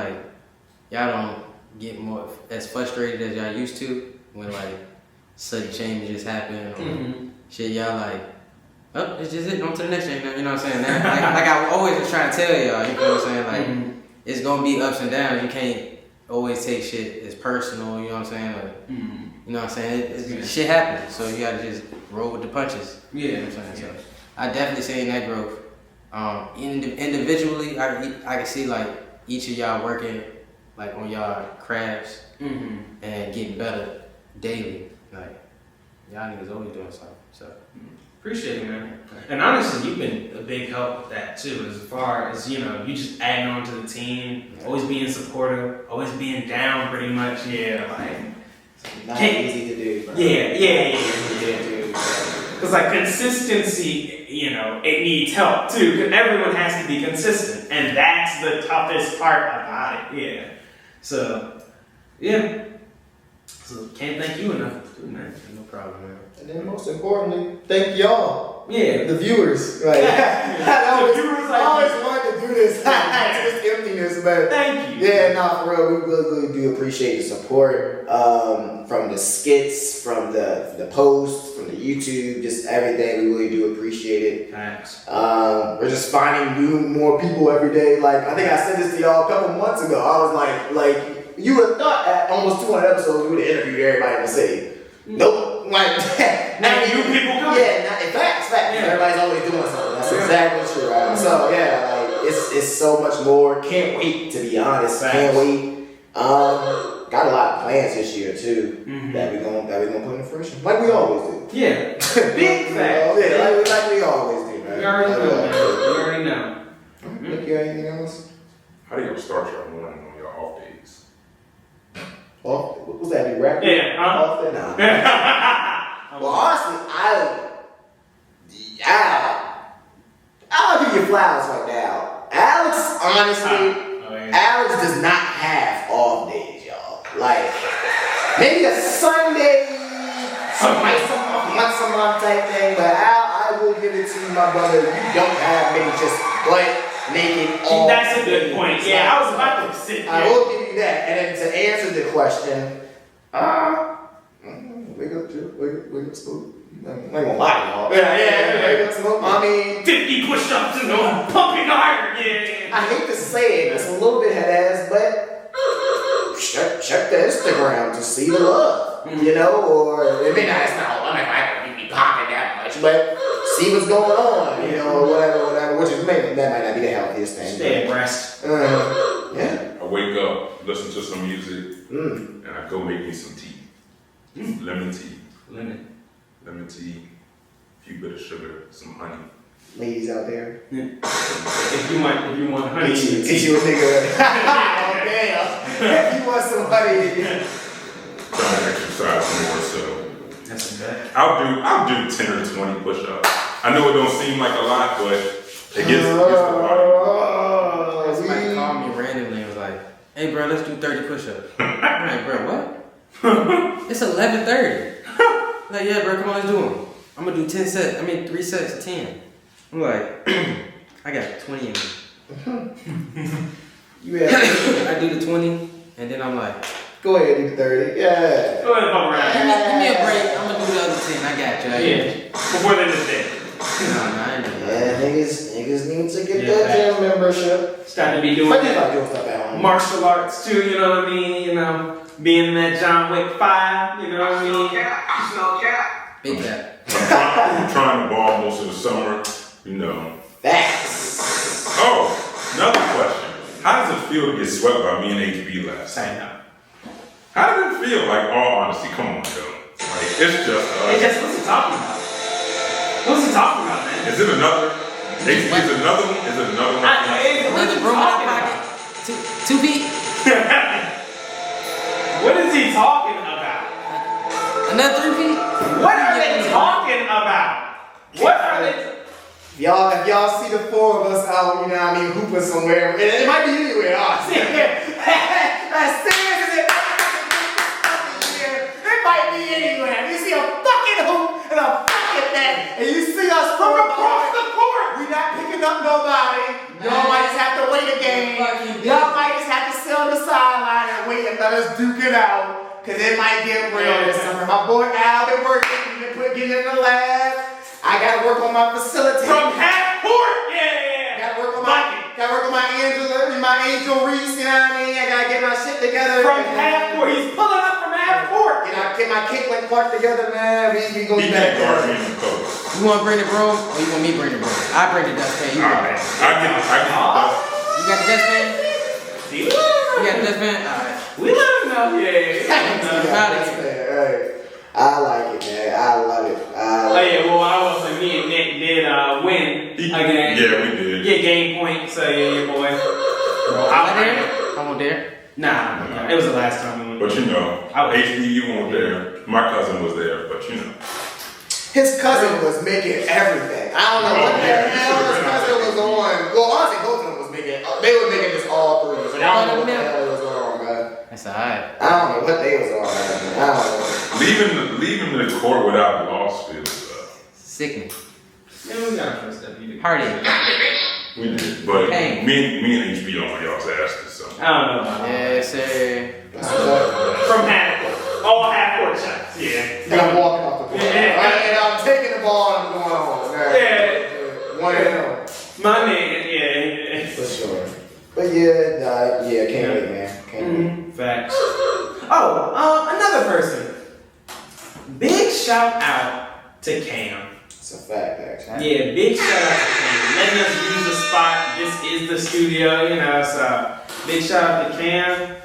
don't get more as frustrated as y'all used to when like sudden changes happen or shit. Y'all like, oh, it's just it. On to the next thing. You know what I'm saying? Like I always was trying to tell y'all. You know what I'm saying? Like it's gonna be ups and downs. You can't always take shit as personal. You know what I'm saying? Like, you know what I'm saying? Shit happens, so you gotta just roll with the punches. Yeah. You know what I'm saying? So I definitely seen that growth. Individually, I can see like each of y'all working like on y'all crafts and getting better daily. Like y'all niggas always doing something. So appreciate it, man. And honestly, you've been a big help with that too. As far as you just adding on to the team, always being supportive, always being down, pretty much. Yeah, like not easy to do. Bro. Yeah. Because like consistency, it needs help too. Because everyone has to be consistent, and that's the toughest part about it. Yeah. So, yeah. So can't thank you enough, too, man. no problem, man. And then most importantly, thank y'all. Yeah. The viewers. Like, I always wanted to do this. Just emptiness, but thank you. Yeah, nah, for real, we really do appreciate the support. From the skits, from the posts, from the YouTube, just everything. We really do appreciate it. Thanks. We're just finding more people every day. Like, I think I said this to y'all a couple months ago. I was like, you would have thought at almost 200 episodes we would have interviewed everybody in the city. Nope. Like, now new people come. Yeah, facts. Yeah. Everybody's always doing something. That's exactly true. Right? So yeah, like it's so much more. Can't wait, to be honest. Facts. Can't wait. Got a lot of plans this year too that we gonna put into fruition, like we always do. Yeah, big facts. Yeah, like we always do. Right? We already know, man. We already know. Nick, you got anything else? How do you start your morning on your off days? Off? What was that? Rap? Yeah. Off there? Nah. Well, honestly, I'll give you flowers right now. Alex, honestly, Alex does not have off days, y'all. Like, maybe a Sunday, once a month type thing, but I will give it to you, my brother. You don't have many just butt naked all. That's a good point. Yeah, I was about to sit there. I will give you that. And then to answer the question, wake up, Scoop. I ain't gonna lie, y'all. Yeah. Wake up, Scoop. I mean, 50 push-ups and pumping iron. Yeah. I hate to say it, it's a little bit head ass, but check the Instagram to see the love. Or it may not, it's not, I might be popping that much, but see what's going on, or whatever, which is maybe that might not be the healthiest thing. Stay abreast. Yeah. I wake up, listen to some music, and I go make me some tea. Lemon tea. Lemon tea, a few bit of sugar, some honey. Ladies out there. If you want honey, teach you a nigga. Oh damn. If you want some honey. Trying to exercise more, so that's good. I'll do 10 or 20 push-ups. I know it don't seem like a lot, but it gets the body. Somebody called me randomly and was like, "Hey bro, let's do 30 push-ups." I'm like, "Bro, what?" It's 11:30. Like, yeah, bro, come on, let's do them. I'm gonna do 3 sets of 10. I'm like, I got 20 in me. I do the 20, and then I'm like, go ahead, do the 30. Yeah. Go ahead, bump around. Give me a break. I'm gonna do the other 10. I got you. Yeah. Before the end of the day. I ain't doing that. Yeah, niggas need to get that gym membership. Start to be doing But they like doing stuff at home. martial arts too, you know what I mean? Being in that John Wick 5, you know what I mean? Big cap. I'm trying to ball most of the summer, Facts. Oh, another question. How does it feel to get swept by me and HB last night? I know. How does it feel? Like, all honesty, come on, though. Like, it's just Hey, Jess, what's he talking about? What's he talking about, man? Is it another? Is another one? Is it another one? Another broom in my pocket. 2 feet. What is he talking about? Another 3 feet. What are they talking about? What are they? If y'all see the four of us out, you know what I mean, hooping somewhere, and it might be anywhere, honestly. As serious as it might be anywhere. If you see a fucking hoop and a fucking net, and you see us from across the court, we not picking up nobody. Y'all might just have to wait a game. Y'all might just have to sit on the sideline and wait and let us duke it out, cause it might get real this summer. My boy Al been working, getting in the lab. I gotta work on my facility. From half court, yeah. Gotta work on my Angel Reese, you know what I mean? I gotta get my shit together. From half court, he's pulling up from half court. Get my Caitlin Clark together, man. We go back there. You want to bring the broom, or you want me to bring the broom? I bring the dustpan. You Alright, I get You got the dustpan? You got the dustpan? Alright. We let him know, yeah. I like it, man. I love it. Oh yeah, well I was like me and Nick did win again. Yeah, we did. Get game point, so yeah, your boy. I won't there. Nah, it was the last time we went. But you know, HBU weren't there. My cousin was there, but you know. His cousin was making everything. I don't know what the hell his cousin was on. Well, honestly, both of them was making. They were making this all three. So I don't know what the hell was on, man. That's alright. I don't know what they was on, man. I don't know. Leaving the court without loss feels sickening. Yeah, we got our first step. Hardy. we did. But Hey. me and HB on y'all's ass this summer. I don't know about that. Yes, sir. From half court. All half court shots. Yeah. And I'm walking off the court. And I'm taking the ball and I'm going home. Yeah. One and zero. My nigga, yeah. For sure. But yeah, can't wait, man. Can't wait. Facts. Oh, another person. Big shout out to Cam. It's a fact, actually. Yeah, big shout out to Cam. Letting us use the spot. This is the studio, you know, so big shout out to Cam.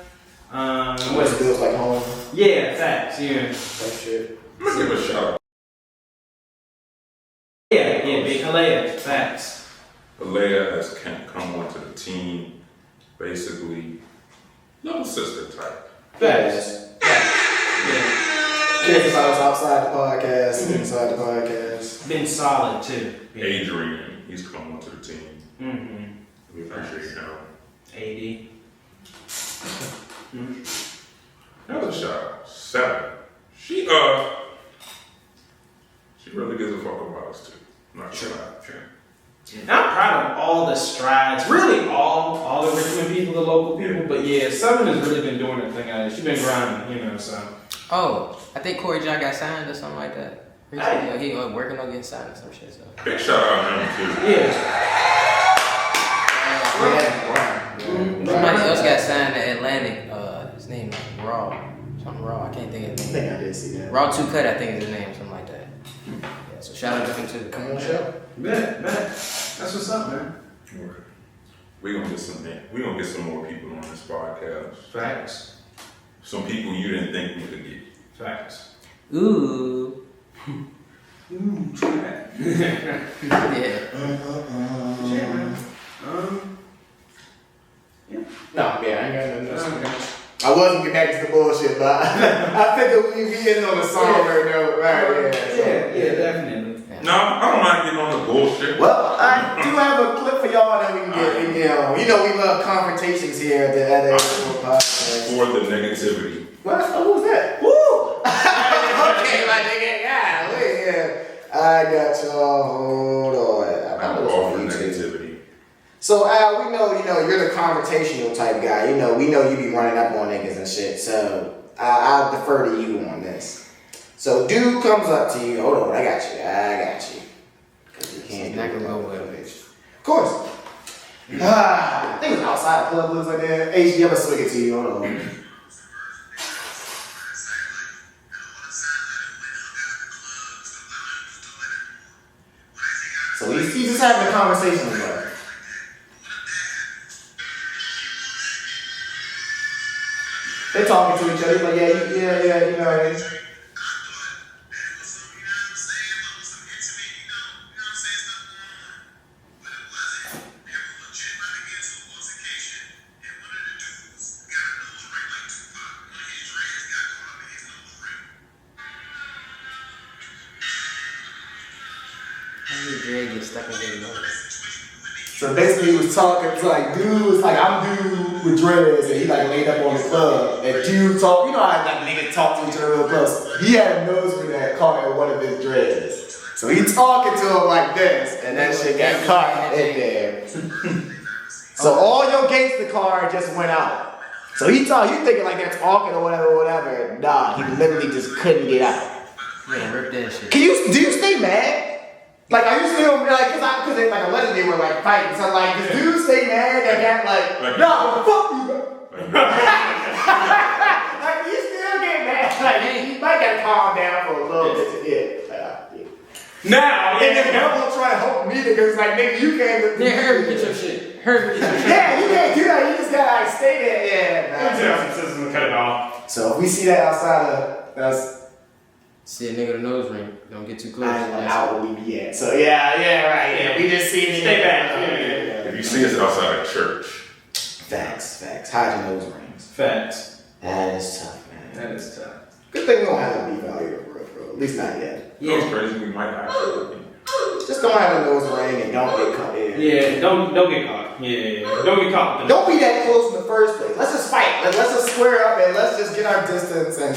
What it feels like home. Yeah, facts, yeah. That shit. I'm gonna give a shout out. Yeah, big Haliah, facts. Haliah has come onto the team, basically, little sister type. Facts. Yeah. Cares about us outside the podcast, inside the podcast. Been solid too. Yeah. Adrian, he's come onto the team. Mm-hmm. We appreciate him. AD. That was a shout out. 7. She really gives a fuck about us too. Not sure. And I'm proud of all the strides, really all the Richmond people, the local people, but yeah, Southern has really been doing her thing out of it. She's been grinding, you know, so. Oh, I think Corey John got signed or something like that. Recently, he working on getting signed or some shit. So. Big shout out to him too. Yeah. Somebody else got signed at Atlantic. His name is Raw. Something Raw. I can't think of his I name. think I did see that. Raw 2 Cut, I think is his name, something like that. Yeah, so shout out to him too. Come on, show. Bet. That's what's up, man. Okay. We're gonna get some more people on this podcast. Facts. Some people you didn't think we could get. Facts. Ooh. Try that. Yeah. No, I ain't got nothing else. I wasn't getting back to the bullshit, but I figured we ended on a somber note, right? Yeah, definitely. No, I don't mind getting on the bullshit. Well, I do have a clip for y'all that we can get. You know, we love confrontations here at the podcast. For the negativity. What was that? Woo! Okay, my nigga. Yeah. I got y'all. Hold on. I'm all for negativity. So Al, we know, you're the confrontational type guy. We know you be running up on niggas and shit. So I'll defer to you on this. So dude comes up to you. Hold on, I got you. Cause you can't Not gonna go with it. Of course. I think it was outside the club. Looks like that. HG, I'm gonna swing it to you. Hold on. So he's just having a conversation with her. They're talking to each other. He's like, yeah, you know what I mean? Your dread gets stuck in your nose. So basically, he was talking to like dude was like, I'm dude with dreads, and he like laid up on the club. And dude talk, you know how like niggas talk to each other in the clubs. He had a nose ring that caught at one of his dreads. So he talking to him like this, and that shit got caught in there. So all your gangster card just went out. So you thinking like they're talking or whatever. Nah, he literally just couldn't get out. Man, rip that shit. Do you stay mad? Like, are you still like, cause they like allegedly were like fighting. So like, does dude stay mad that got like, no, fuck you, bro. Like, you still get mad. Like, you might gotta calm down for a little bit to get. Now, And then bro will try to help me because like, nigga, you can't. Yeah, Herb, get your shit. Herb, get your shit. Yeah, you can't do that. You just gotta like stay there. Yeah. Nah. Cut it off. So if we see that outside of us. See a nigga with a nose ring. Don't get too close. I ain't like how would we be at. So yeah, right. Yeah, we just see it. Stay back. If you see us outside of church. Facts. Hide your nose rings. Facts. That is tough, man. That is tough. Good thing we don't have a beef out here, bro. At least not yet. You know what's crazy? We might actually. Just don't have a nose ring and don't get caught in. Yeah, don't get caught. Yeah. Don't get caught. Don't be that close in the first place. Let's just fight. Let's just square up and let's just get our distance and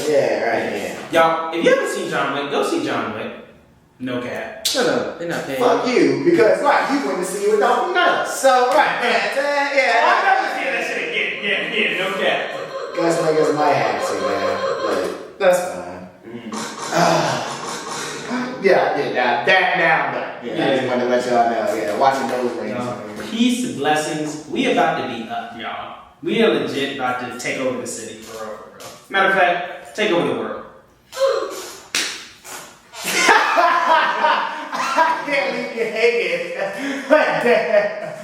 Y'all, if you haven't seen John Wick, go see John Wick. No cap. Shut up. They're not paying. Fuck you, because right, you went to see it without none of us. So right, I'm never seeing that shit again. Yeah, no cap. Guys niggas might have to, man. But that's fine. That now I'm done. Yeah, I just wanted to let y'all know. Yeah, watching those rings. Peace, blessings. We about to be up, y'all. We are legit about to take over the city, for real. Matter of fact, take over the world. I can't leave you hanging.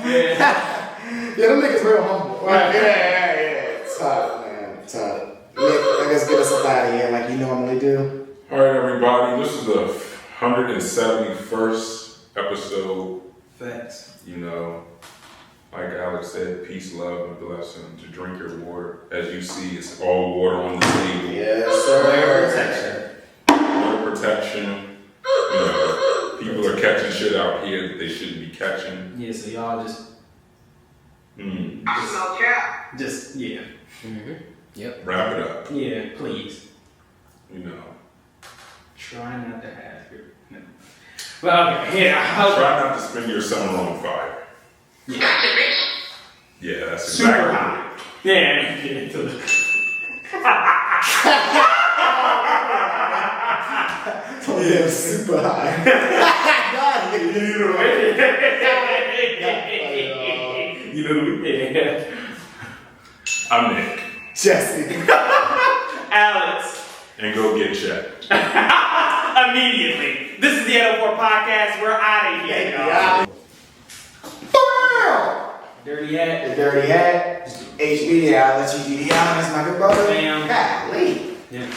Yeah, them niggas real humble. Yeah. Tough, man. Tough. Nick, I guess get us up out of here like you normally do. All right, everybody. This is the 171st episode. Facts. You know, like Alex said, peace, love, and blessing. To drink your water. As you see, it's all water on the table. Yes, sir. Water protection. You know, people are catching shit out here that they shouldn't be catching. Yeah, so y'all just yeah. Mm-hmm. Yep. Wrap it up. Yeah, please. You know. Try not to have your. No. Well, okay, yeah. Try not to spend your summer on fire. Yeah, that's Super exactly hot. Yeah. Yeah, super high. You know, yeah. I'm Nick. Jesse. Alex. And go get checked. Immediately. This is the L4 podcast. We're out of here, y'all. Dirty hat. The dirty hat. HBD, I'll let you do the honors, my good brother. Bam. Golly. Yeah.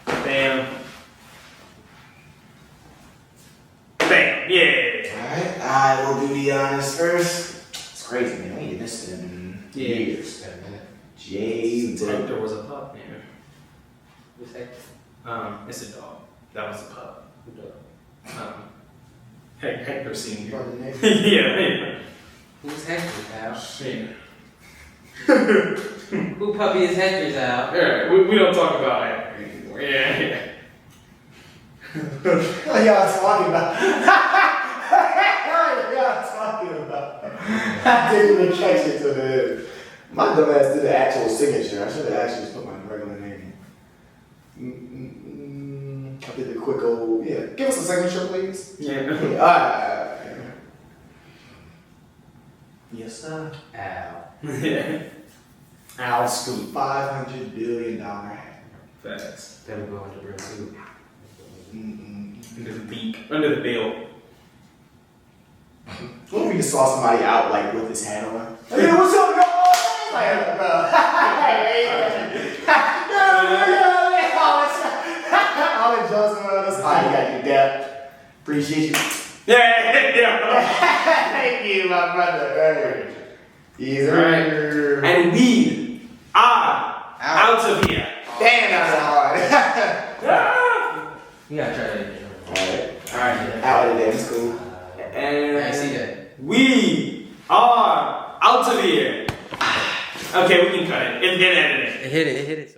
Bam. Bam. Yeah. Alright, I will do the honors first. It's crazy, man. We did this in years. There was a pup there. What's that? It's a dog. That was a pup. Hector Senior. Yeah. Who's Hector, pal? Yeah. Who puppy is Hector's out? Yeah, we don't talk about Hector anymore. Yeah. What y'all talking about? What y'all talking about? I didn't even catch it to the end. My dumb ass did the actual signature. I should have actually just put my regular name. I did the quick old, yeah. Give us a signature, please. Yeah. Alright. Yes, sir. Ow. Yeah. Al Scoop. $500 billion. Facts. That'll go into real too. Under the beak. Under the bill. What if we just saw somebody out like with his hat on? Hey, what's up, y'all? Like, bro. All the jokes around us. Alright, you got your depth. Appreciate you. Yeah. Thank you, my brother. He's right. And we are out of here. Damn, that's hard. You gotta try that again. Alright. Alright. Out of there, it's cool. Hit it.